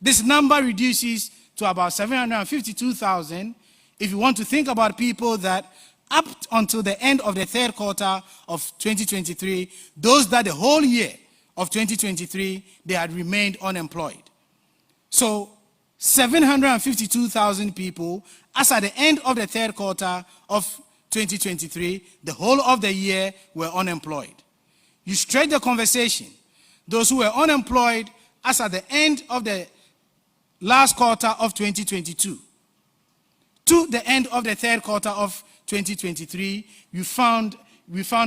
This number reduces to about 752,000 if you want to think about people that up until the end of the third quarter of 2023, those that the whole year of 2023, they had remained unemployed. So 752,000 people, as at the end of the third quarter of 2023, the whole of the year were unemployed. You stretch the conversation. Those who were unemployed as at the end of the last quarter of 2022 to the end of the third quarter of 2023, we found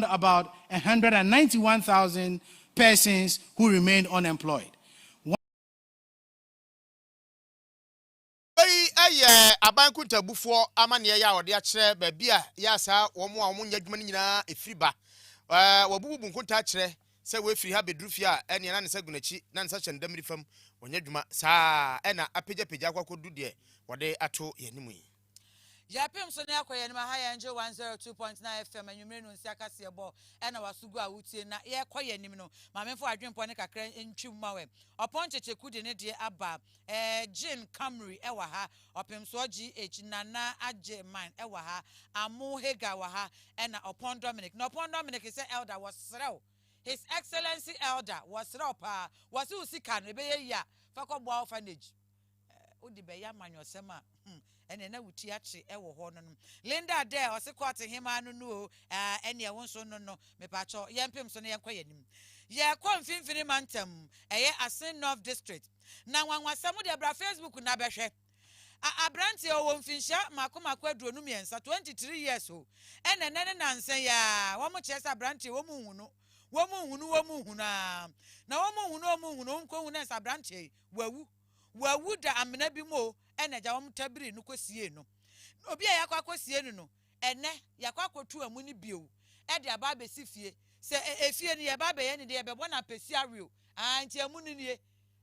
about 191,000 persons who remained unemployed. Abankunta bufo amane ya ode akire babia ya sa womo a womo nyadwuma nyina efiriba wabubu bunkunta akire se we firi ha bedrufi a ene na ne segunachi na ne sa chendamri fam wonyadwuma sa ena apegya kwakodu de wode ato yanimu yi Japim so na akoye nima ha ya nje 102.9 FM anwumre no nsi akase ebo ena wasugu a wutie na ye koye nim no mamefo adwempo ne kakra ntwim mawe opon checheku de ne de aba Jean Camry ewa ha opim so GH nana age man ewa ha amu hega wa ha ena opon Dominic no opon Dominic is elder was srew His Excellency elder was srew pa was usika no be ye ya fakobwa orphanage odi be ya manyosema ene na wuti ache ewo ho no Linda there o se kwate hima no no ene e wonso no no me pa cho yempem so no yenkwa yanim ye kwa mfimfini mantem eye Asin North District na wanwasam de bra Facebook na behwe abranti o wonfinsha makomako aduro miensa 23 years o ene nene nansen ya wo mo chesa abranti wo mu hunu na wo mu hunu nko hunu sa abranti wawu da amena bi mo ene ja wom tabiri no kosie no obi a yakwa kosie no ene yakwa kotu amu ni bio e de aba be sifie se efie ni ye ba be ye ni de be bona pesiario anti amu ni nie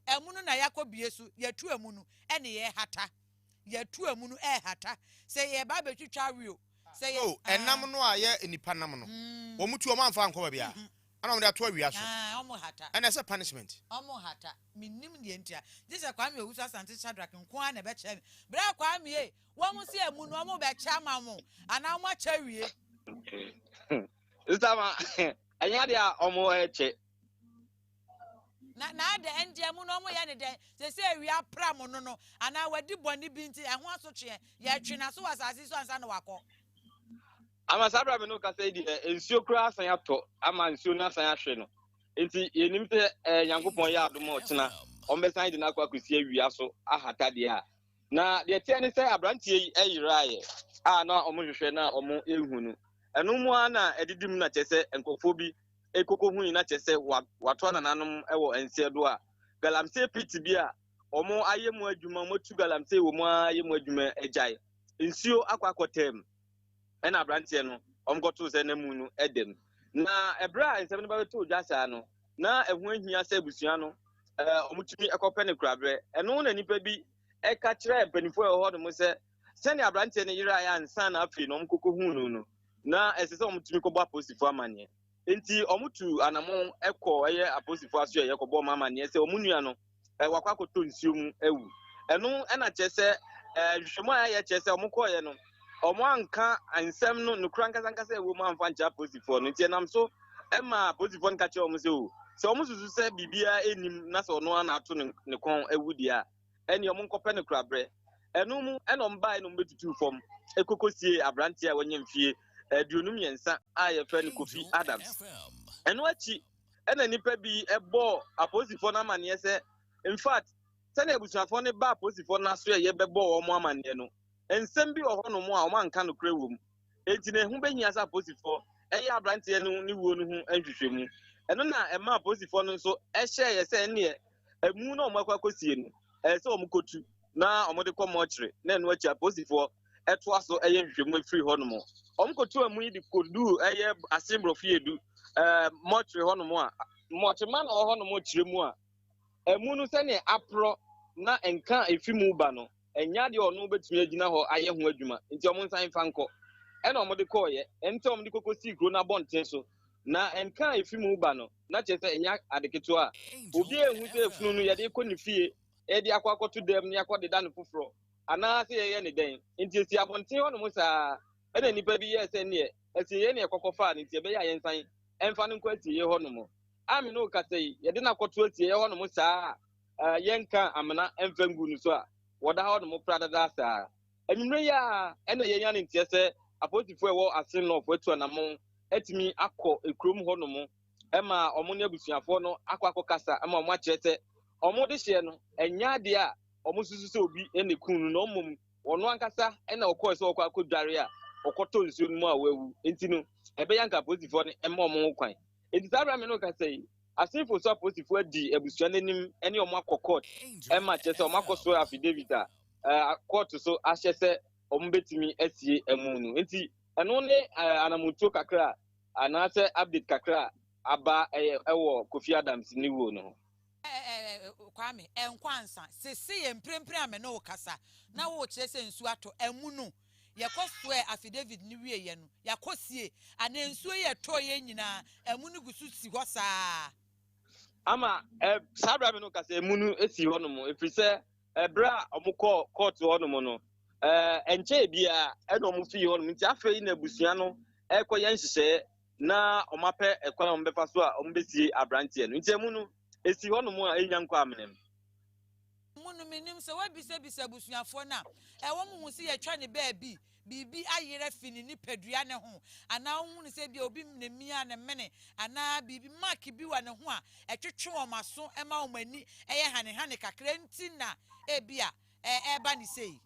emu no na yakwa biesu yatu amu no ene ye hata yatu amu no hata se ye ba be twitwa rio se ye enam no a ye nipa nam no wo mutu o manfa anko ba bia ana mo de ato awia so omo hata ene se punishment omo hata minim de ntia dise kwame owusa sante Shadrack nko a na be che bra kwame e wo mo se emu no omo be cha mamu ana mo cha wie Istama anya dia omo eche na de endia mu no omo ye ne den se wia pram no no ana wadi boni bi nti ehwo asotwe ye twe na so wasase so ansa na wakọ ama sabra me no ka say di ensio kura asan ato ama ensio na asan ahwe no enti yenim te Nyankopon ya adom ochina ombesan di na kwa kwesi awia so ahata de a na de tie ne say abrantie eyiraye na omohwehwe na omo ehunu eno mu ana edidim na chese enkofo bi ekoko huni na chese wato na nanom ewo ensie do a galamse pit bi a omo ayemu adwuma motu galamse wo mu ayemu adwuma ejai ensio akwakotem ena abrantie no omgoto se na mu no edem na ebra nsem ne ba to dwasa no na ehu ahia se abusua no omutumi ekope ne kurabre eno na nipa bi eka kire penifo e ho no se se ne abrantie ne yira ya nsa na afi no omkoko hunu no na esese omutumi ko bo posifo amane enti omutu anamon ekọ eye aposifo aso ye ko bo amane se omunua no wakwa koto nsio mu ewu eno ena chese hwemo ya chese omukọ ye no omo anka ansem no nukran kasankasa ewu ma amfa ncha posifo no ntie nam so ema posifo nka che omo se o se omo susu se bibia enim na se ono na ato ne kon ewu dia eni omo nkope ne krabre eno mu eno mba eno mbetutu fom ekokosie abrantie a wonye mfie aduonum yensa a ye fa ne Kofi Adams eno achi ena nipa bi ebo aposifo na amane se in fact se na ebusuafo ne ba aposifo na so ye bebo omo amane no ensem bi oho no mo a o man kan no krawum enti na ehu behia sa aposifo ɛyɛ aberanteɛ no ne wuo no ho nhwehwɛmu ɛno na ɛma apolisifoɔ no nso ɛhyɛ yɛ sɛ ɛneɛ ɛmu na ɔmo akɔ akɔsie no ɛsɛ ɔmo kɔtu na ɔmo de kɔ mɔkyere na ɛno akyi apolisifoɔ ɛtoa so ɛyɛ nhwehwɛmu efiri hɔ nom ɔmo kɔtu ɛmu yi de kodu ɛyɛ asembrɔfo edu mɔkyere hɔ nom a mɔkyerema na ɔwɔ hɔ nom kyerɛ mu a ɛmu no sɛneɛ aporɔ na nka efi mu ba no ɛnya deɛ ɔno betumi agyina hɔ ayɛ ho adwuma nti ɔmo nsan fa nkɔ ɛna ɔmo de kɔɔyɛ ɛnti ɔmo de kɔkɔ sii kuro n'abɔnten so na nka efi mu ba no na kyerɛ sɛ ɛnya adeketewa a obi ehu sɛ efunu no yɛde kɔ ne fie ɛde akɔ akɔto dɛm ne akɔ deda ne foforɔ anaasɛ yɛyɛ ne dɛn nti esi abɔnten hɔ nom saa ɛna nipa bi yɛ sɛ neɛ ɛsi yɛ neɛ kɔkɔ faa ne nti ɛbɛyɛ a yɛnsan ɛmfa no nkɔ asie hɔ nom ami no kasa yi yɛde na akɔto asie hɔ nom saa yɛnka amena ɛmfa ngu no so a wɔda hɔ nom pradada saa enwumre yi a ɛna yɛnya ne nteɛ sɛ apolisifoɔ ɛwɔ asen nɔfo atu anamɔ etimi akɔ ekurom hɔ nom ɛma ɔmo ne abusuafoɔ no akɔ kasa ɛma ɔmo akyerɛ sɛ ɔmo de hyɛ no ɛnya adeɛ a ɔmo susu sɛ obi ɛna kun no na ɔmo ɔno ankasa ɛna ɔkɔɔ sɛ ɔkɔ akɔdware a ɔkɔtɔ nsuo no mu a wawu nti no ɛbɛyɛ nka apolisifoɔ no ɛma ɔmo ho kwan enti saa abira mi no kasa yi asenfo so apolisifoɔ adi abusua n'anim ɛne ɔmo akɔ court ɛma kyerɛ sɛ ɔmo akɔ so affidavit a court so ahyɛ sɛ ɔmo betumi asie ɛmu no nti ɛno ne anamutuo kakra anaasɛ update kakra aba ɛwɔ Kofi Adams ne wuo no Kwame enkwansa sese ye mprempre ame no kasa na wo kyerɛ sɛ nsu ato ɛmu no yɛkɔsoɛ affidavit ni wie ye no yakɔsie ana nsuo yɛ tɔ yɛ nyinaa ɛmu no gusu si hɔ saa ama sabra me no kasa ɛmu no esi hɔ no mo efiri sɛ ɛbra ɔmokɔ court hɔ no mo no ɛnkyɛ bia ɛna ɔmo fi hɔ no nti afei na abusua no ɛkɔ yɛn hyehyɛ na ɔmo apɛ ɛkwan ɔmo bɛfa so a ɔmo besie abranteɛ no nti ɛmu no esi hɔ no mo a enya nkɔ amenem munu minim sɛ wabisa busuafoɔ na ɛwɔ mu hu sɛ yɛtwa ne baabi bibi ayere fini ni padua ne ho ana hu ne sɛ bi obi ne mia ne mene ana bibi mark bi wa ne ho a ɛtwetwe wɔn aso ɛma wɔn ani ɛyɛ hane kakra nti na ebia ɛba ne sei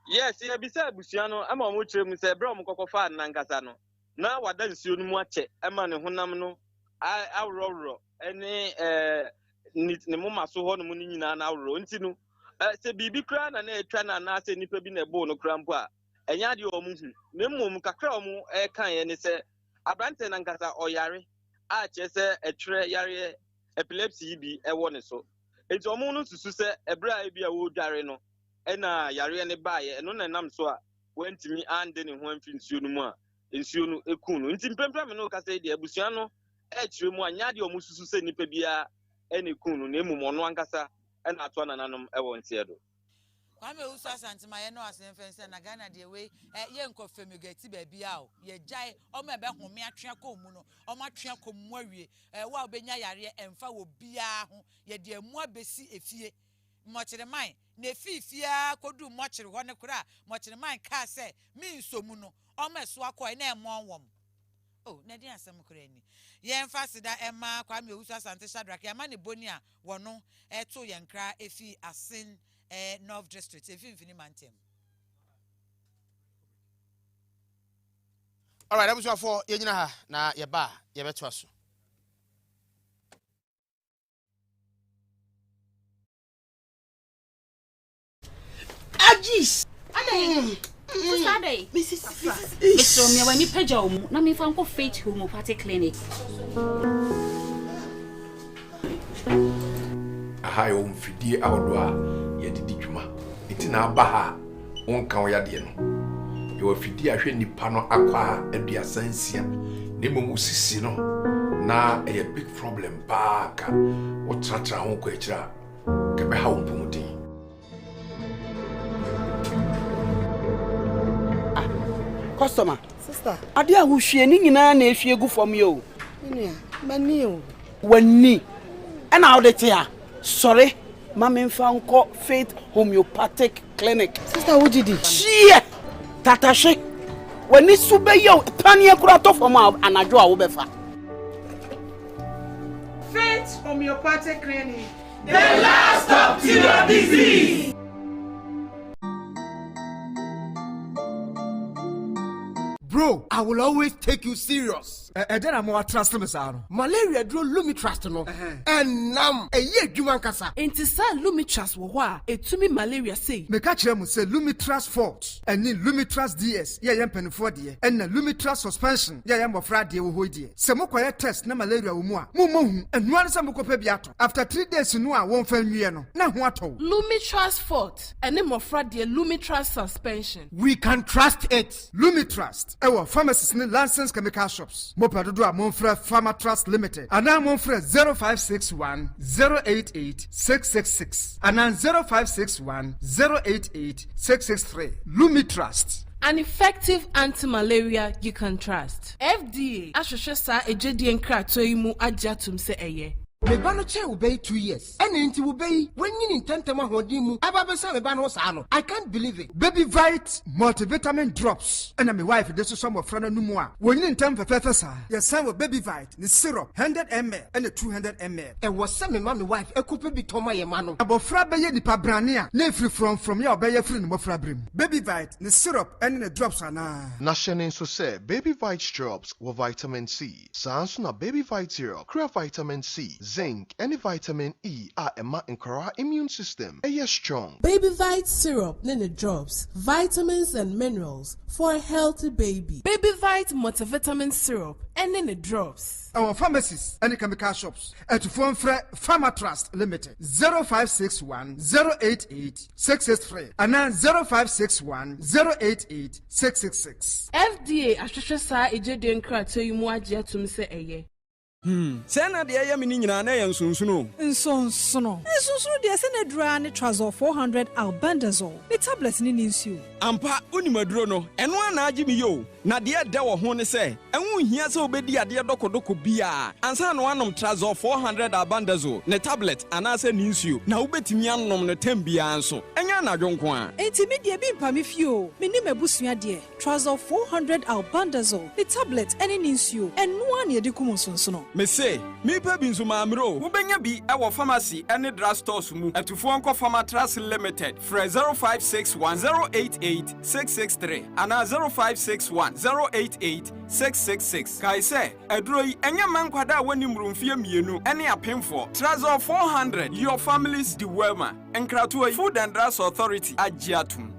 yes yɛbisa abusua no ama ɔmo kyerɛ mu sɛ ɛbrɛ ɔmo kɔkɔ fa nankasa no na wada nsuo no mu akyɛ ɛma ne honam no awrɔwrɔ ɛne ne moma so hɔ no mu ne nyinaa na awrɔ nti no sɛ bibi kra na etwa na na sɛ nipa bi na ɛbɔ no kra mpo a ɛnya de ɔmo hu ne mmom kakra ɔmo ɛkan yɛ ne sɛ abrante nankasa ɔyare a kyerɛ sɛ ɛtwerɛ yare epilepsy bi ɛwɔ ne so enti ɔmo no susu sɛ ɛbrɛ a bi a wɔdware no ɛna yare ne baayɛ ɛno na nam so a wɔntimi ande ne ho amfi nsuo no mu a nsuo no ekun no nti mpempra me no kasa de abusua no ɛkyerɛ mu anya de ɔmo susu sɛ nipa bia ɛne kun no na emu ɔno ankasa ɛna ato nananom ɛwɔ nteɛ do Kwame usa santima ye no asemfense na Ghana de we ye nkofemi gati ba bia o ye jai o me be home atwea komu no o ma twea komu awie wa obenya yare emfa wo bia ho ye de amu abesi efie mochire man na efifia kodu mochire ho ne kura mochire man ka se mi nsomu no o me so akọ na emo wom oh na dia asem kura ni ye mfa sida ema Kwame usa sante Shadrack ya ma ne boni a wono eto ye nkra efi asin North District, if you finish mantem. All right, that was for Yenina na yeba yebetwaso. Agis. Saturday. Mr. Me when you page na me fan ko Faith Homeopathic Clinic. Aha yo mfidie awodwa yɛdidi dwuma enti na aba ha wonka wo yade no yɛwɔ fidi ahwɛ nipa no akwa aduasansia ne mmom sisi no na ɛyɛ big problem pa ka wo tratra ho kɔ akyira ka bɛ ha wo mpomuden customer sister ade a wo hwie ni nyina na ehwie gu fam yo nua mani o wani ana wo de tia sorry Mama Fanko Faith Homeopathic Clinic. Sister Ujidi. Shie! Tatashe. When you sube yo, pania kurato for ma anajua ubefa. Faith Homeopathic Clinic. The last bacterial disease. Bro, I will always take you serious. Then I'm more trust me, sir. Malaria drew Lumi trust no. And now a year Juman Kasa. Inti sa Lumi trust wa e tumi malaria say. Me catch them say Lumi trust Fort and then Lumi trust DS. Yeah, yam penny for dear. And Lumi trust suspension. Yeah, yam of Friday wo dear. Some more test na malaria umwa. Mumu and one some copebiato. After 3 days you know I won't fail me no. Na what? Lumi trust Fort and name of Friday Lumi trust suspension. We can trust it. Lumi trust. Our pharmacists need license chemical shops. Mopadodo a Monfre Pharma Trust Limited. And now Monfre 0561 088 666. And now 0561 088 663. Lumi Trust. An effective anti-malaria you can trust. FDA ashoshe sa ejedi enkra toimu ajatum se eye. Me bano che obey 2 years. And inti obey when you intend to mahodimu. Ababesa me bano sano. I can't believe it. Baby Vite multivitamin drops. And my wife this is some of friend no more. When you intend for professor, your son with Baby Vite, the syrup 100 ml and the 200 ml. And was some my wife a couple be toma ye mano. About frabaye di pabrania. Ne free from your bayer free no frabrim. Baby Vite, the syrup and the drops are na. Nashenin so say Baby Vite drops with vitamin C. Sansuna Baby Vite syrup, create vitamin C. Zinc and vitamin E are a increase immune system. Yes, strong. Baby Vite syrup, nene drops, vitamins and minerals for a healthy baby. Baby Vite multivitamin syrup and nene drops. Our pharmacies and chemical shops at Phone Pharma Trust Limited 0561 088 663 and then 0561 088 666. FDA ashoshe sa ejedi enkra toimu ajatum se eye. Sena de ya mini nyina na yan sunsuno. Nsonsono de sena dura ne trouser 400 albendazole. The tablet ni nsu. Ampa unimaduro no. Eno ana agi mi yo. Na de da wo ho ne se. Enwu hia se obedi ade dokodoko bia. Ansa no anom trouser 400 albendazole. Ne tablet ana se nsu. Na ubetimi anom ne tambia anso. Enya na dwonko a. Enti me de bi mpa me fio. Me ni mabusua de. Trouser 400 albendazole. The tablet ene nsu. Eno ana ye de kumonsono. Me say, me pe binzu mamro. Ubenya bi e wo pharmacy ene drugstores mu. Atufo nko Pharma Trust Limited. Fre 0561088663 and 0561088666. Kai say, edroi enya mankwada wani mrumfie mienu ene apemfo. Trouser 400 your family's dewelma. Enkratu Food and Drugs Authority agiatum.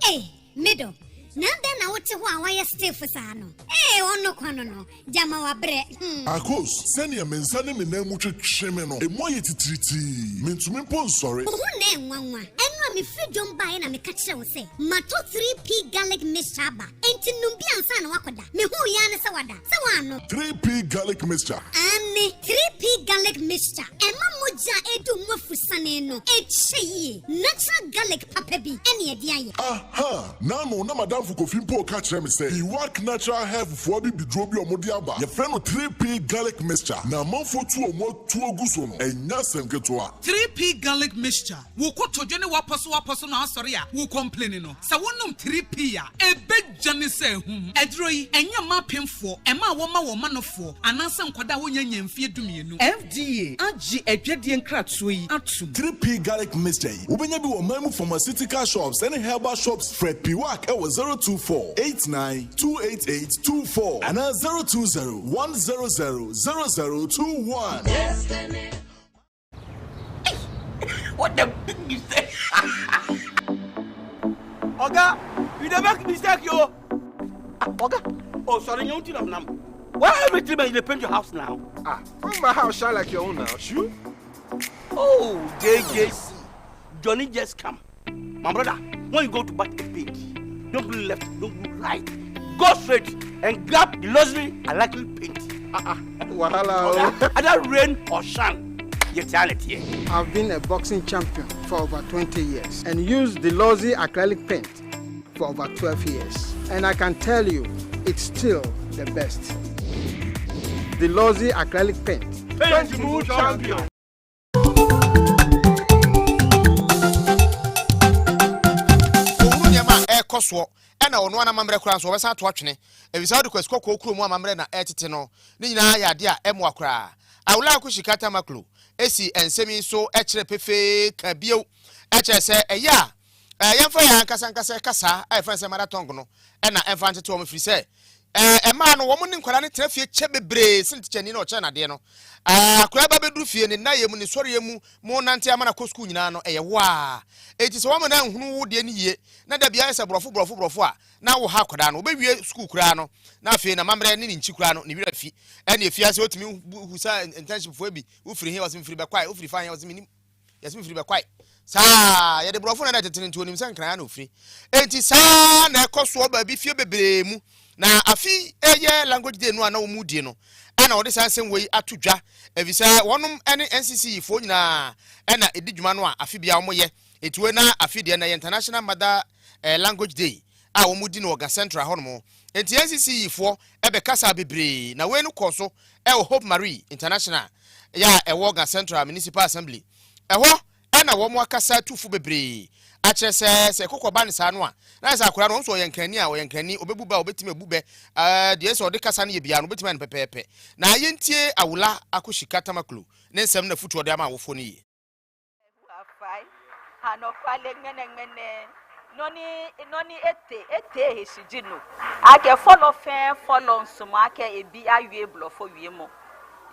Hey, middle. Nanda na wote ho awaya stay for sano. Ono kwano no. Jama wa bre. Akos, send your mensane me na mu twetwe no. Emo ye titiriti. Mentumi pon sorry. Ho na enwanwa. Enwa me freedom buy na me ka kire wo say. Mato 3P garlic mixture ba. Enti numbi ansa na wakoda. Me hu ya ne se wada. Se wano. 3P garlic mixture. Ane 3P garlic mixture. Ema moja edu mwafusane no. Eche natural garlic papa bi. Ene edi aye. Aha. Na no na madam for Kofi Mpo ka kire me say. He work natural health for bi bidrobi omodi aba. Ye friend no 3P garlic mixture. Na manfo tu omo tu oguso no. Enya semketo a. 3P garlic mixture. Wo ko tojo ne waposo na asori a. Wo complain no. Sa wonum 3P a. Ebe jane se hum. Edroi enya mapemfo. Ema wo ma nofo. Ananse nkwada wo nya nyamfie dumienu. FDA agi edwede nkratso yi atum. 3P garlic mixture. Ubenya bi wo mamu pharmaceutical shops and herbal shops. Fred Piwak e 024-89-288-24 and 020-100-0021. What the you say? Oga, you dey make mistake yo. Oga, oh sorry, you don't know. Why everything man you paint your house now? From my house shine like your own now, sure? Oh, JJC, Johnny just come. My brother, when you go to buy a paint, don't go left, don't go right. Go straight and grab the luxury and likely paint. Wahala. Either rain or shine, you tell it here. I've been a boxing champion for over 20 years and used the Lozi acrylic paint for over 12 years. And I can tell you, it's still the best. The Lozi acrylic paint. Paint good champion. Koswo ena ono ana mamre kura so wesa to atwene ebisa de kwesko kokuru mu amamre na etete no ni nyina ya de a emu akura awula ku shikata maklo esi ensemi so ekire pefe kabio ekire se eya yɛmfa yɛn ankasa kasa a yɛfa sɛ marathon no ɛna ɛmfa ntete wɔn firi sɛ ɛmaa no wɔn ne nkwadaa ne tena fie kyɛ bebree sɛ tikyɛni na ɔkyɛ nadeɛ no akwadaa ba bɛduru fie ne nna yɛ mu ne sɔre yɛ mu mo nante ama na kɔ sukuu nyinaa no ɛyɛ waa eti sɛ wɔn na nhunu wo deɛ ne yie na da bia sɛ borɔfo a na wo ha akwadaa no wobɛwie sukuu koraa no na afei na mamrɛ ne nkyi koraa no ne wira fi ɛne efia sɛ otumi husa internship fo bi wo firi he wɔsem firi bɛkwai wo firi fa he wɔsem nim yɛsem firi bɛkwai saa yɛde borɔfo na tetene nti onim sɛ nkran na ofiri enti saa na ɛkɔ so ba bi fie bebree mu na afi eye language day no ana wo mu die no ana wo de sansem wei atodwa efisa wonom ene NCC fo nyina ana edi dwuma no a afi bia wo ye etuwe na afi de na international mother language day a wo mu di no Oga Central hono enti NCC fo ebe kasa bebree na we no koso e Hope Marie International ya e Oga Central Municipal Assembly ho ana wo mu akasa tufu bebree a kyerɛ sɛ kokɔba ne saa no a na sɛ akora no nso ɔyɛnkrani a ɔyɛnkrani obebuba obetime bube deɛ sɛ ɔde kasa no yɛ bia no obetime no pɛpɛɛpɛ na yɛntie awula akoshika tamaklo ne nsɛm na futu ɔde ama awofo no yie afai hanokale ngene noni ete hesijino ake follow nsomo ake ebi awie blofo wiemo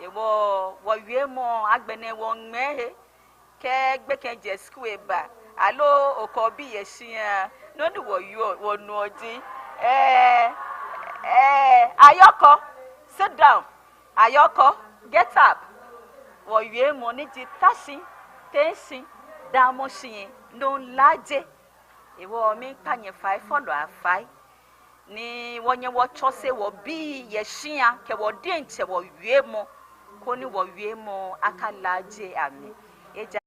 ewo wo wiemo agbene won mehe ke gbeke je school ba alo okobi yesia no ni wo nu odi ayoko sit down ayoko get up wo ye mo ni ji tashi tensi damo shi no laje ewo mi panye 5 follow afai ni wonye wo chose wo bi yesia ke wo denche wo ye mo ko ni wo ye mo aka laje ami eja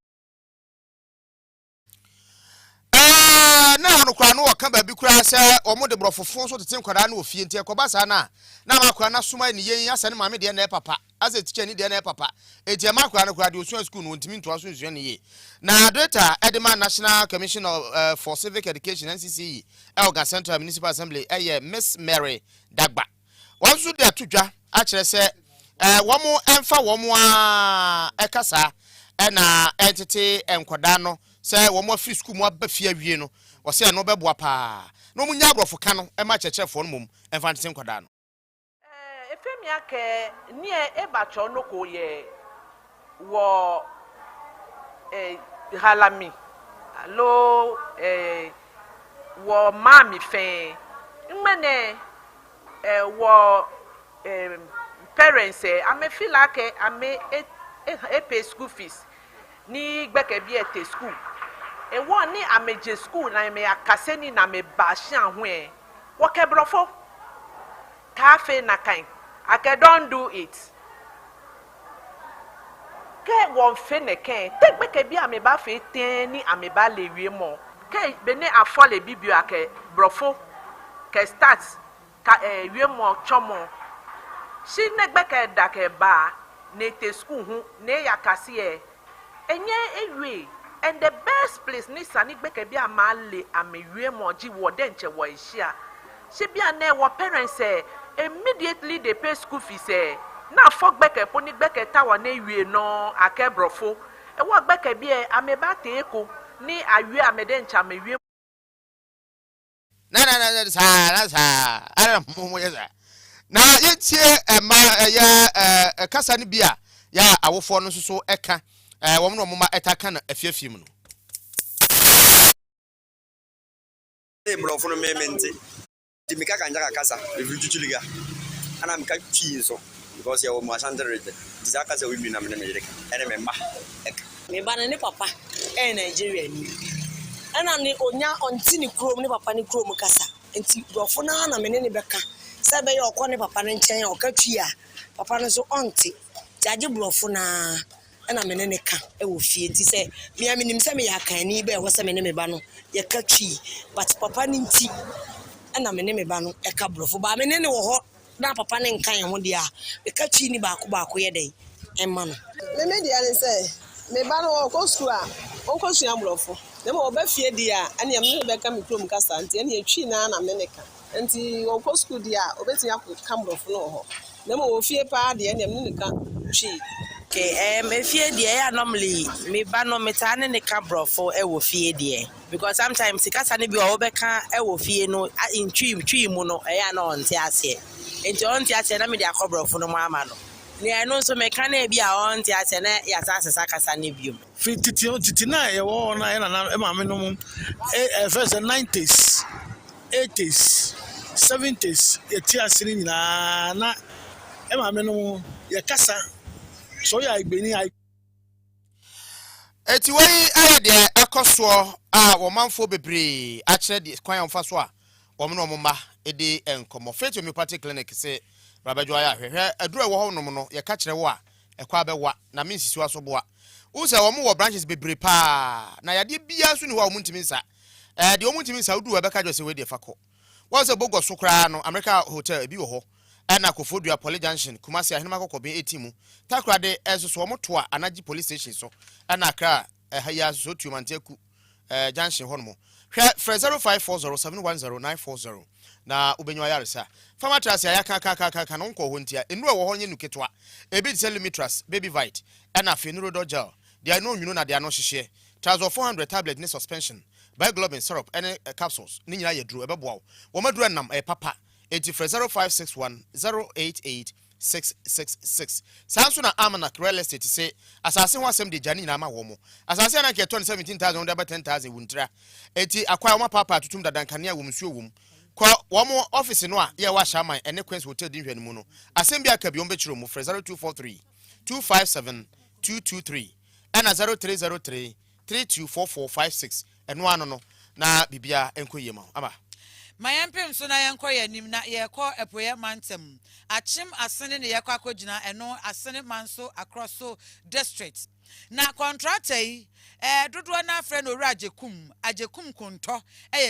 na no kwa no waka ba bi kura sɛ ɔmo de brɔfofo so tete nkwadaa na ofie nti ɛkɔba saa na makwa na soma ne yɛn asɛ ne maame de na papa asɛ teacher ni de na papa eti makwa na kura de osu school no ntimi ntoa so nsuo ne ye na data edema National Commission for Civic Education NCCE Oga Central Municipal Assembly Miss Mary Dagba wɔn so de atodwa a kyerɛ sɛ wɔn ɛmfa wɔn a ɛkasa ɛna ɛtete nkwadaa no sɛ wɔn afiri school mu aba fie awie no wɔsɛ no bɛboa paa no mu nya abrɔfo ka no ɛma kyerɛkyerɛfo no mom ɛmfa ntete nkwadaa no efemi ake nie ebacho no ko ye wo halami lo wo mami fe mmene wo parents ame feel like ame pay school fees ni gbeke bi ete school ewo ni ameje school na me akase ni na me ba hia ho wo kebrofo cafe na kan I don't do it ke won fe ne kan te gbeke bi ame ba fe ten ni ame ba lewie mo ke bene afole bibio ake brofo ke start ka wie mo chomo si ne gbeke da ke ba ne te school hu ne yakase enye ewe and the best place ni sani gbeke bi amale amewie mo ji wo de nche wo ihia se bia na wo parents immediately they pay school fees na for gbeke poni gbeke tawa na ewie no akebrofo wo gbeke bi ameba te eko ni awie amede ncha amewie na sa ara mo yesa na yetie ma ya kasa ni bia ya awofo no so eka wɔn no moma etaka na afiafie mu no brofo no mementi dimika kanja kasa evujujuliga ana mka twi so because ya wo mo ashanterede dizaka se wi na me mereka ene me ma me ba ne papa Nigeria ni ana ni onya onti ni krom ni papa ni krom kasa enti brofo na me ne beka se be ye okọ ne papa ne nchen oka twi a papa no so onti jaje brofo na ana me ne ka e wo fie nti se me amenim se me ya kan ni be ho se me ne me ba no ye ka twi but papa ni nti ana me ne me ba no e ka brofo ba me ne wo ho na papa ne nkan ho dia e ka twi ni baako ye den e ma no me dia ne se me ba no ko school a onko sua brofo dem wo ba fie dia ane am ne be ka me krom kasa nti ane twi na me ne ka nti wo ko school dia obeti ya ka brofo no ho dem wo fie pa dia ane am ne ka twi Okay, if you dear normally me ba no metane ne ka brofo e wo fie dear because sometimes sikasa ne bi o beka e wo fie no in twi mu no e ya na on ti ase. Enti on ti ase na me de akobrofo no mu ama no. Ne no so me ka na bi a on ti ase na ya sasa kasa ne biom. Titi na e wo na e na e ma me no mu first 90s 80s 70s ye ti ase ni nyina na e ma me no ye kasa so ya igbeni ai eti wei aye de ekoso a wo manfo bebre a kire de kwan amfa so a wo no mma edi enkomo Faith Homeopathic Clinic se rabajo aya hwehwe aduru wo ho no ye ka kire wo a ekwa bewa na mensisi aso boa wo se wo mo wo branches bebre pa na yade bia so ni wo ntimi nsa de wo ntimi nsa udu we beka jo se we de fako wo se bogo so kra no America Hotel ebi wo ho ana Kofodua Police Junction Kumasi ahenema kokobe etimu takrade esoso omoto a anaji police station so ana akra haya so tumanteku junction hono hwe 0540710940 na ubenyo yaresa fama trust ya kaka no nko ho ntia enu wo ho nye nuketwa ebi tell limitras baby vite ana fenuro dogel dia no nwunu na dia no hyehye Trazor 400 tablet ni suspension Biglobin syrup and capsules ni nyina yedru ebeboa wo maduru nam papa 0561088666 sanso na Amanak real estate say asase ho asem de jani na ma wo mo asase na ke 217,000 under 10,000 wuntra eti akwa wo papa tutum dadankania wo msuo wo kwa wo mo office no a ye wa shaman ene Queen's Hotel din hwani mu no asem bia ka bi ombechiro mu 0243 257 223 ana 0303 324456 eno ano no na bibia enkoye ma ama Mayempem so na yenko yanim na yeko epoye mantem achim asene ne yeko akogina eno asene manso across so district na contractor yi dodo na afre no ajekum konto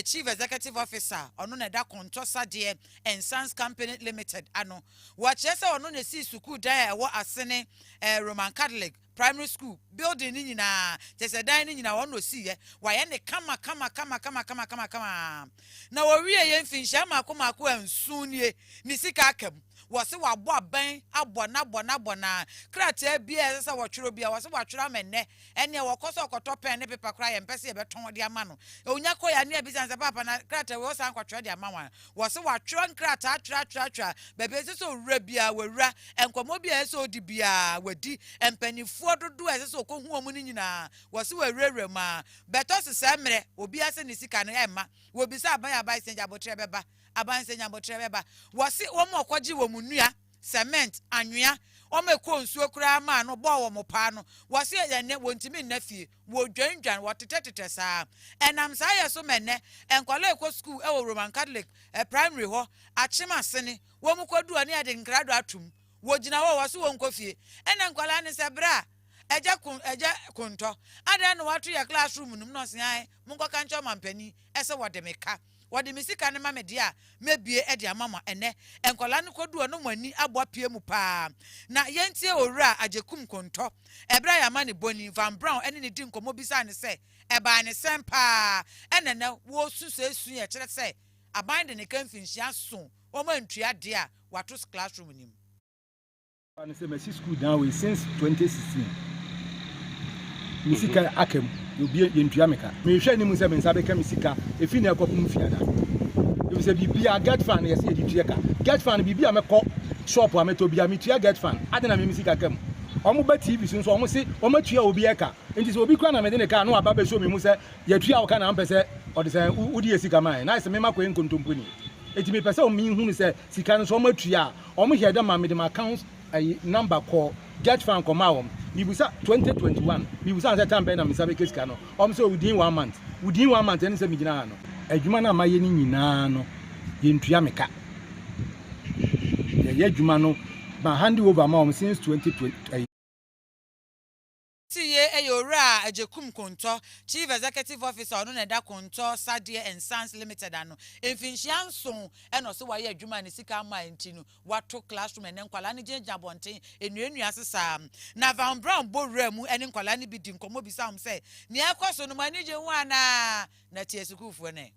chief executive officer ono na da konto sade and Sons Company Limited ano wachese ono na si suku dan ewo asene Roman Catholic primary school building ni nyina tese dan ni nyina wono si ye waye ne kama na wowie ye mfinhia makomako ansunie ni sika akam wose wabo aban abona krata bia sese wotwero bia wose watwero amenne ene wokoso okoto pen ne paper kra ye mpese ye beton de ama no onya koya ne abisanse papa na krata we osan kwatwero de ama wan wose watwero krata atwa bebe sese owura bia wawura enkomo bia sese odi bia wadi empanifuo dodo sese okohu omu ni nyina wose wawura ma beto sese mere obi ase ne sika no ema wo bisa aban senja botre beba aban senya botre beba wose wo mo kwaji wo munua cement anwea o meko nsuo kura ma no bo wo mo pa no wose ye ne wontimi nnafie wo dwandwan wo tetetete saa enam saa ye so menne enkwala ekɔ school wo Roman Catholic primary ho achima sene wo mu kodu ani ade nkrado atum wo gina wo wose wo nkofie ena nkwala ne se bra eja kunto ada no watu ya classroom num no se ai munko kancho mampani ese wode meka wode misika ne mame dia mebie e dia mama ene enkola ne kodu no mani abo pie mu pa na yentie owura ajekum konto ebra ya mane boni Van Brown ene ne di nkomo bisa ne se eba ne sempa ene ne wo susu esu ye kire se aban de ne kanfinhia so o mantua de a watu classroom nim and say my school down way since 2016 misika akem obi yentua meka me hwe ni mu se me nsa be ka misika efi na ekopum fiada if say bibia get fan yes e ditua ka get fan bibia meko shop a meto bia metua get fan adena me misika kam omo ba tv so omo se omo tua obi eka enti so obi kwa na me de ne ka no aba be show me mu se yetua o ka na mpese o de se udi esika man na se me makọ enkontomponi enti me pese o mi hu se sika no so omo tua omo here dem ma me dem account number call get fan come out Mibusa 2021 Mibusa say time na misabe case ka no say within 1 month and say migina no adwuma na maye ni nyina no yentua meka ye adwuma no ba hand over ma since 2020 Tiye eyora ajekum konto chief executive officer ono na da konto Sadie and Sons Limited ano emfinhia nso eno so waye adwuma ne sika ma ntinu wato classroom ene nkwala ne ginja bonten enuenu asesa na Van Brown borra mu ene nkwala ne bidi nkomo bisa am se ne ekoso no mani je hu ana na tie sukufo ne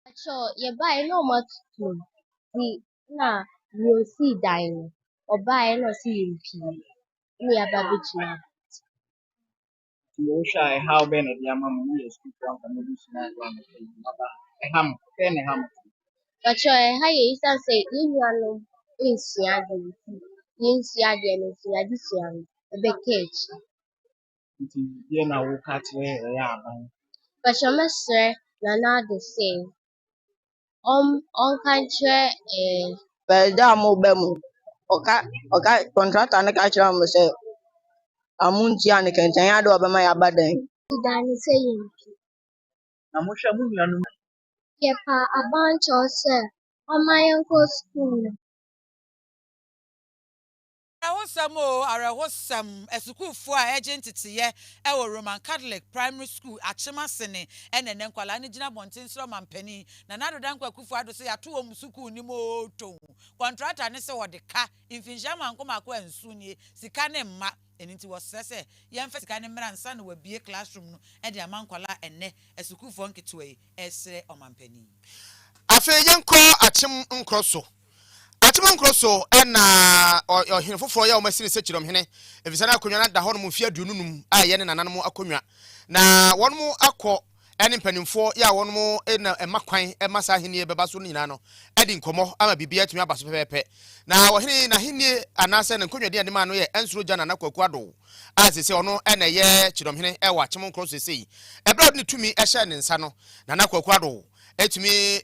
acho ye bai no matu di na you see dine or buy no see mpi me aba betuna. You shy how Ben at Yamam is from the ham, pen a ham. But your high is I say in your is Yadi. Yes, Yadi and is Yadisian, a big cage. You know, we catch where But your master, Nana the same. On country, Bẹ̀ẹ̀dá mo bẹ̀ mu. Ọ̀ka contractor ne ka kyerɛ mo sɛ amu ntua ne kɛntɛn ade ɔbɛma yɛ aba dan. Danny saying, na mohwɛ mo nuanom Kepa a bunch or sir, on my uncle's school. Arahosam o arahosam esukuufo a eje ntetiye ewo Roman Catholic Primary School Achemasene ene nenkwala ne gina bonten sro mampani na nadoda nkwakufu ado se yato wo musuku ni mo to contractor ne se wode ka infinja mankoma akwa nsu nie sika ne mma enti wo sese yemfa sika ne mra nsa na wabie classroom no e de amankwala enne esukuufo nketewe esre omampani afa yenko achem nkroso Atiman Crosso na ohene foforo ya o masini se kirom hene efisana akonwa na da ho no mfia duonunum a ye ne nananom akonwa na wonmo akọ ene mpanimfo ya wonmo na emakwan emasa hene beba so nyina no edi nkomo ama bibia tumi abaso pepepe na ohene na hene anase ne nkonwa de ade ma no ye ensuro jana na kwaku ado asese ono ene ye kirom hene e wa Atiman Crosso sei ebra ne tumi ehye ne nsa no na kwaku ado etumi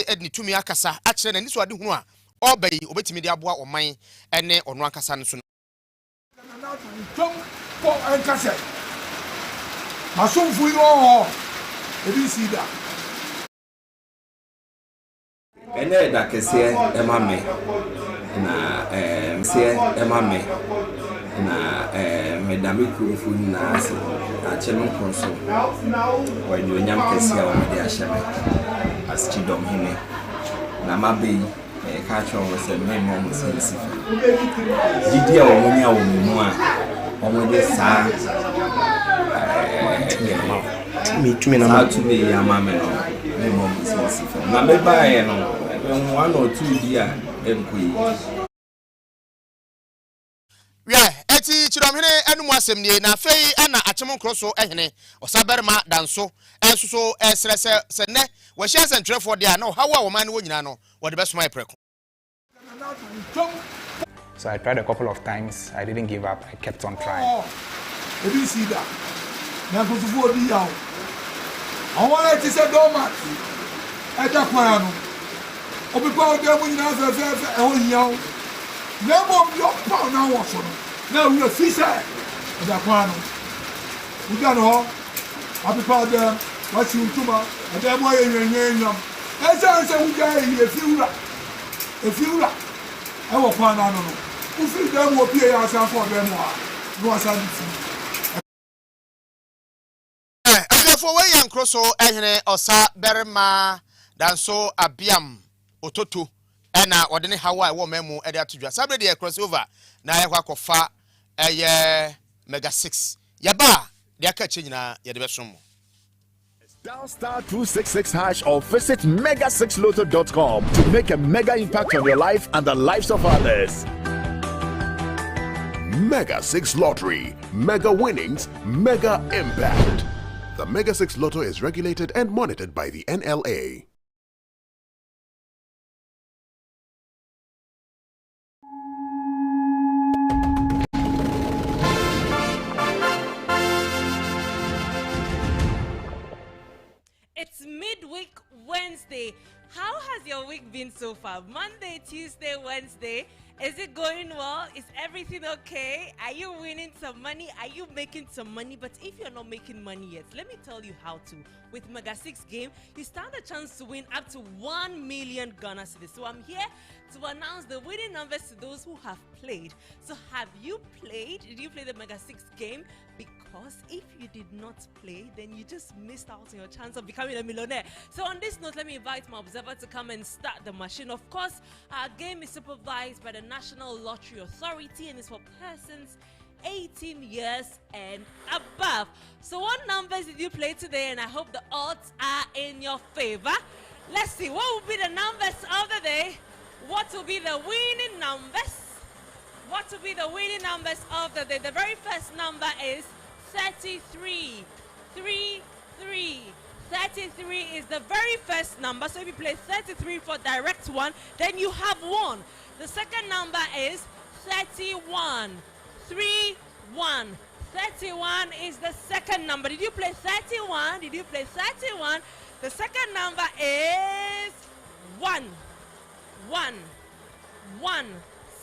edni tumi akasa a kire na niso ade hunu a obey obetimi de aboa oman ene ono akasa no so for enkase masomfu yo ebi sida ene da kese emame na mse emame na medami kurufu na ase achelo konso wanyo nyam kese a wode ahyeme askidom hene na mabe catch on with a minimum sense. Did you only a woman? Only the son. Me to me, not to be a mamma. Minimum sense. Number by one or 2 years. Yeah, eti chidomhene enu asem nie na fei ana Atiman Crosso ehene osaberma danso enso esrese se ne wo hia sentrefo de a na hawo a wo man no nyina no wo de besoma epreko. So I tried a couple of times. I didn't give up. I kept on trying. If you see that, now go to 4 years. I want to say dormant. I just want to. Obi pa ode mu nyina fe e ho hiaw. Na mo yo pa na wo so no. Na we fi say. E da kwa no. We ga no. Obi pa ode wa si ntuma. E da mo ye nyenyenyam. E say we ga e fi wura. E wo kwa na no no. U fi da mo pie ya san for be mo a. No asan ti. Afefo we yan Crosso ehene osa berma danso abiam ototo ena wode ne hawa e wo memu e de atodwa sabre de crossover na ye kwa kofa eye mega 6 yaba de aka che nyina ye de besom Dial *266# or visit mega6lotto.com to make a mega impact on your life and the lives of others. Mega 6 Lottery. Mega winnings, mega impact. The Mega 6 Lotto is regulated and monitored by the NLA. It's midweek Wednesday. How has your week been so far? Monday, Tuesday, Wednesday. Is it going well? Is everything okay? Are you winning some money? Are you making some money? But if you're not making money yet, let me tell you how to. With Mega 6 game, you stand a chance to win up to 1 million Ghana cedis. So I'm here to announce the winning numbers to those who have played. So have you played? Did you play the Mega 6 game? Because if you did not play, then you just missed out on your chance of becoming a millionaire. So on this note, let me invite my observer to come and start the machine. Of course, our game is supervised by the National Lottery Authority and is for persons 18 years and above. So what numbers did you play today? And I hope the odds are in your favor. Let's see, what will be the numbers of the day? What will be the winning numbers? what will be the winning numbers of the day? The very first number is 33. 33. 33 is the very first number. So if you play 33 for direct one, then you have won. The second number is 31. 31. 31 is the second number. Did you play 31? Did you play 31? The second number is 1. 1. 1.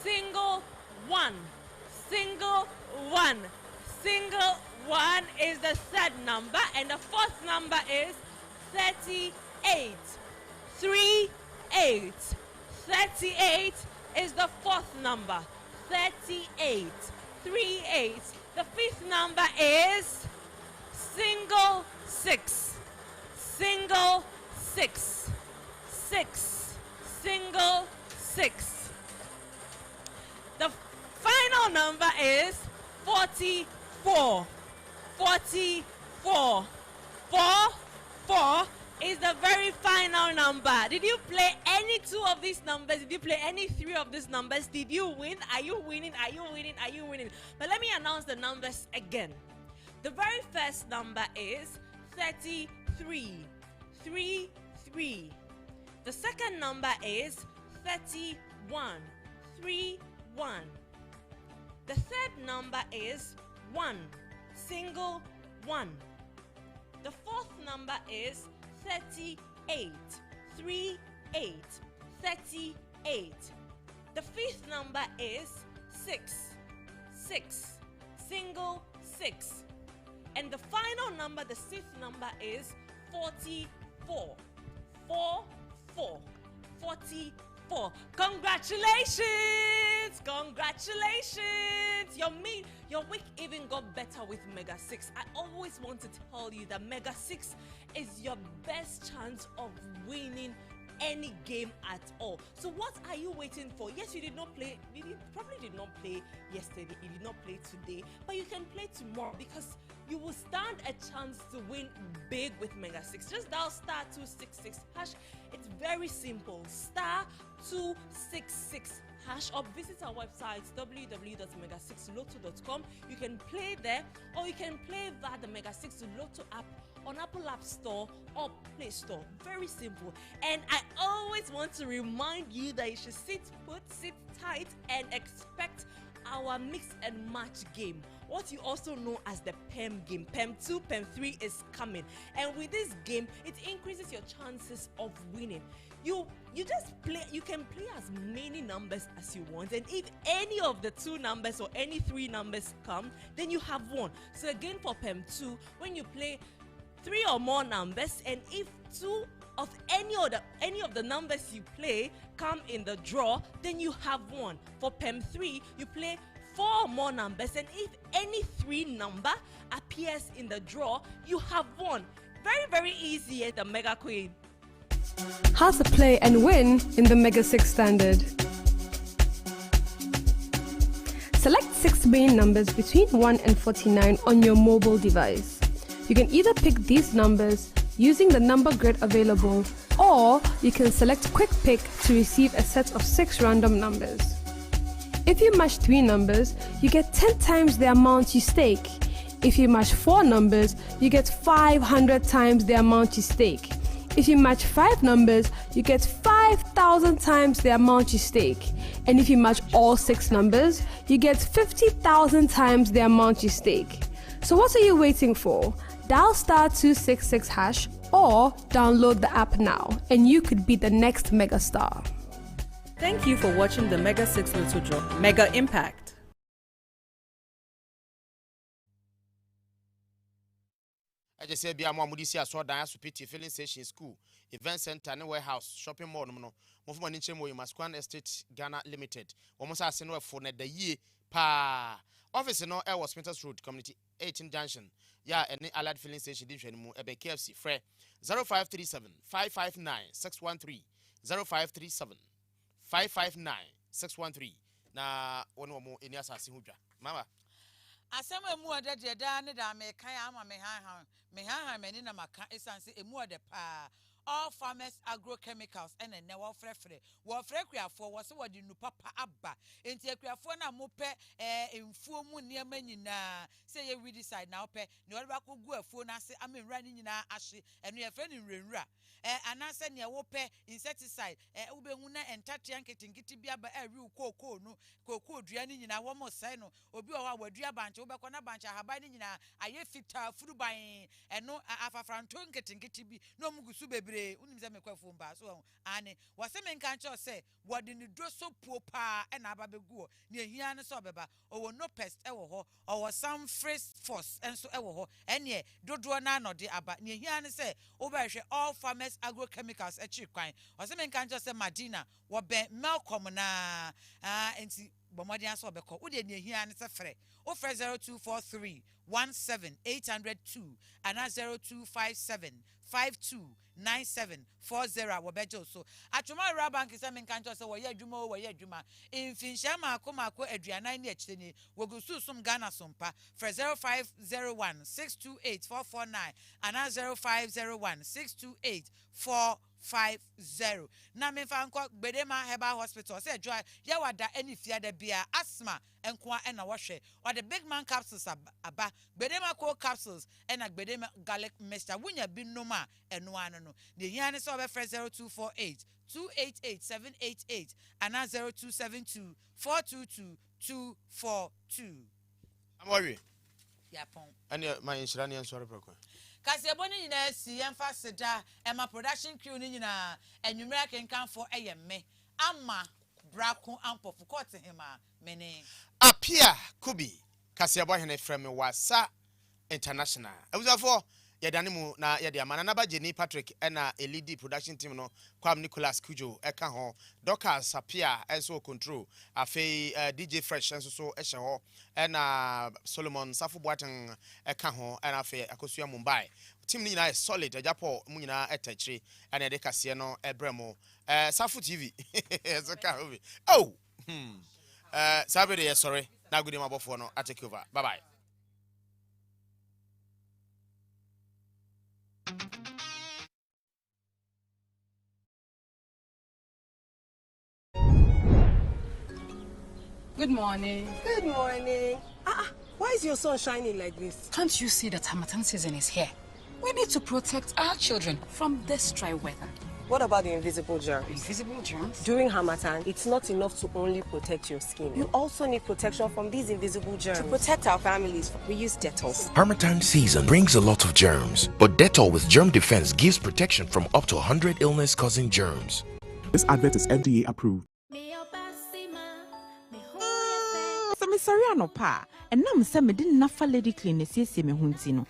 Single 1. Single 1. Single 1 is the third number, and the fourth number is 38. 38. 38 is the fourth number. 38. 38. The fifth number is single 6. Single 6. 6. Single 6. The final number is 44. 44. 4 is the very final number. Did you play any two of these numbers? Did you play any three of these numbers? Did you win? Are you winning? Are you winning? Are you winning? But let me announce the numbers again. The very first number is 33. 33. The second number is 31. 31. The third number is 1. Single 1. The fourth number is 38. 38. 38. The fifth number is 6. 6. Single 6. And the final number, the sixth number is 44. 44. 44. Congratulations! Congratulations! Your week even got better with Mega 6. I always want to tell you that Mega 6 is your best chance of winning any game at all. So what are you waiting for? Yes, you did not play, probably did not play yesterday, you did not play today, but you can play tomorrow because you will stand a chance to win big with Mega 6. Just dial star 266 hash. It's very simple. Star 266 hash, or visit our website www.mega6lotto.com. You can play there, or you can play via the Mega 6 Lotto app on Apple App Store or Play Store. Very simple. And I always want to remind you that you should sit tight and expect our mix and match game, what you also know as the PEM game. PEM 2, PEM 3 is coming, and with this game it increases your chances of winning. You just play, you can play as many numbers as you want, and if any of the two numbers or any three numbers come, then you have won. So again, for PEM 2, when you play 3 or more numbers, and if any of the numbers you play come in the draw, then you have won. For PEM 3, you play 4 or more numbers, and if any 3 number appears in the draw, you have won. Very, very easy at the Mega Queen. How to play and win in the Mega 6 standard. Select 6 main numbers between 1 and 49 on your mobile device. You can either pick these numbers using the number grid available, or you can select Quick Pick to receive a set of 6 random numbers. If you match 3 numbers, you get 10 times the amount you stake. If you match 4 numbers, you get 500 times the amount you stake. If you match 5 numbers, you get 5,000 times the amount you stake. And if you match all 6 numbers, you get 50,000 times the amount you stake. So what are you waiting for? Dial star 266 hash or download the app now, and you could be the next mega star. Thank you for watching the Mega 6 Lotto Draw. Mega Impact. I just said, be a more Mudisia so Supiti filling station school, event center, and warehouse, shopping mall, no, movement in Chemo, Masquan Estate, Ghana Limited. Almost as no for the year, pa. Office no Air Smithers Road, Community 18 Junction. Yeah, any allied filling station division, Ebe KFC, Fre 0537 559 613 0537 559 613. Na one more in your assassin. Mama. Asema emu ode de da ne da me kan ama me han meni na maka esanse emu ode pa all farmers agrochemicals and a never frefre. War frequafo was what you papa abba. Into a crafona mope in full moon near menina. Say we decide now, pe, no baku go phone. I say, I'm running in our ashy and we are friend in Renra. And I said, near wope insecticide, Ubemuna and Tatianket and Gitibia by a real cocoa, no cocoa, drianing in our more sino, or be our dear bunch, Obacona bunch, I have binding in a fit food buying, and no afafrantonket and Gitibi, no Mugusubebre, Unizamekofumba, so Annie, was a man can't say, what in the dress so poor pa and Ababego, near Hiana Sobeba, or no pest ever, or some fresh force, and so ever, and ye, do none or the Abba, near Hiana say, over all farmers agrochemicals a cheap kind, or some man can't just say Madina, what be Malcolm na and see. Bomadian Sobeko, would you hear answer free? Offer 0243 17802 and 0257 529740 Wabejo. So at tomorrow, Rabank is a man can't say, well, yeah, Juma, where yeah, Juma. In Finchama, Komako, Adriana, Yechini, will go to some Ghana Sumpa for 0501 628 449 and 0501 628 450. Na me fa nko Gbedema Herbal Hospital say joy ya wada any fear de bia asthma enko e na wohwe or the big man capsules aba Gbedema cold capsules e na Gbedema garlic mixture wunya bi noma eno ano no de hia ne so be 0248 288 788 and 0272 422 242. Amori Yapon and my insurance and sorry broko Kaseboni nyina si emfa seda ema production crew ni nyina enwumra kenkan for me ama Brako Ampofo court him mene Appiah Kubi Kasebo hene frame wasa international abusafo yedanimu na yede amana na Jenny Patrick na LED production team no Kwam Nicholas Kujo eka ho Dokas Appiah enso control afei DJ Fresh enso so ehye ho na Solomon Safo Boateng eka ho na afei akosua Mumbai team ni na solid ajapo mu nyina etachire na de kase no ebremo Safo TV so ka obi oh sabere sorry na gudi mabofo no I take over bye bye. Good morning. Good morning. Why is your sun shining like this? Can't you see that Harmattan season is here? We need to protect our children from this dry weather. What about the invisible germs? Invisible germs? During Harmattan, it's not enough to only protect your skin. You also need protection from these invisible germs. To protect our families, we use Dettol. Harmattan season brings a lot of germs, but Dettol with germ defense gives protection from up to 100 illness-causing germs. This advert is FDA approved. Sorry, no pa. And now, some didn't nafa lady clean the CC me huntino.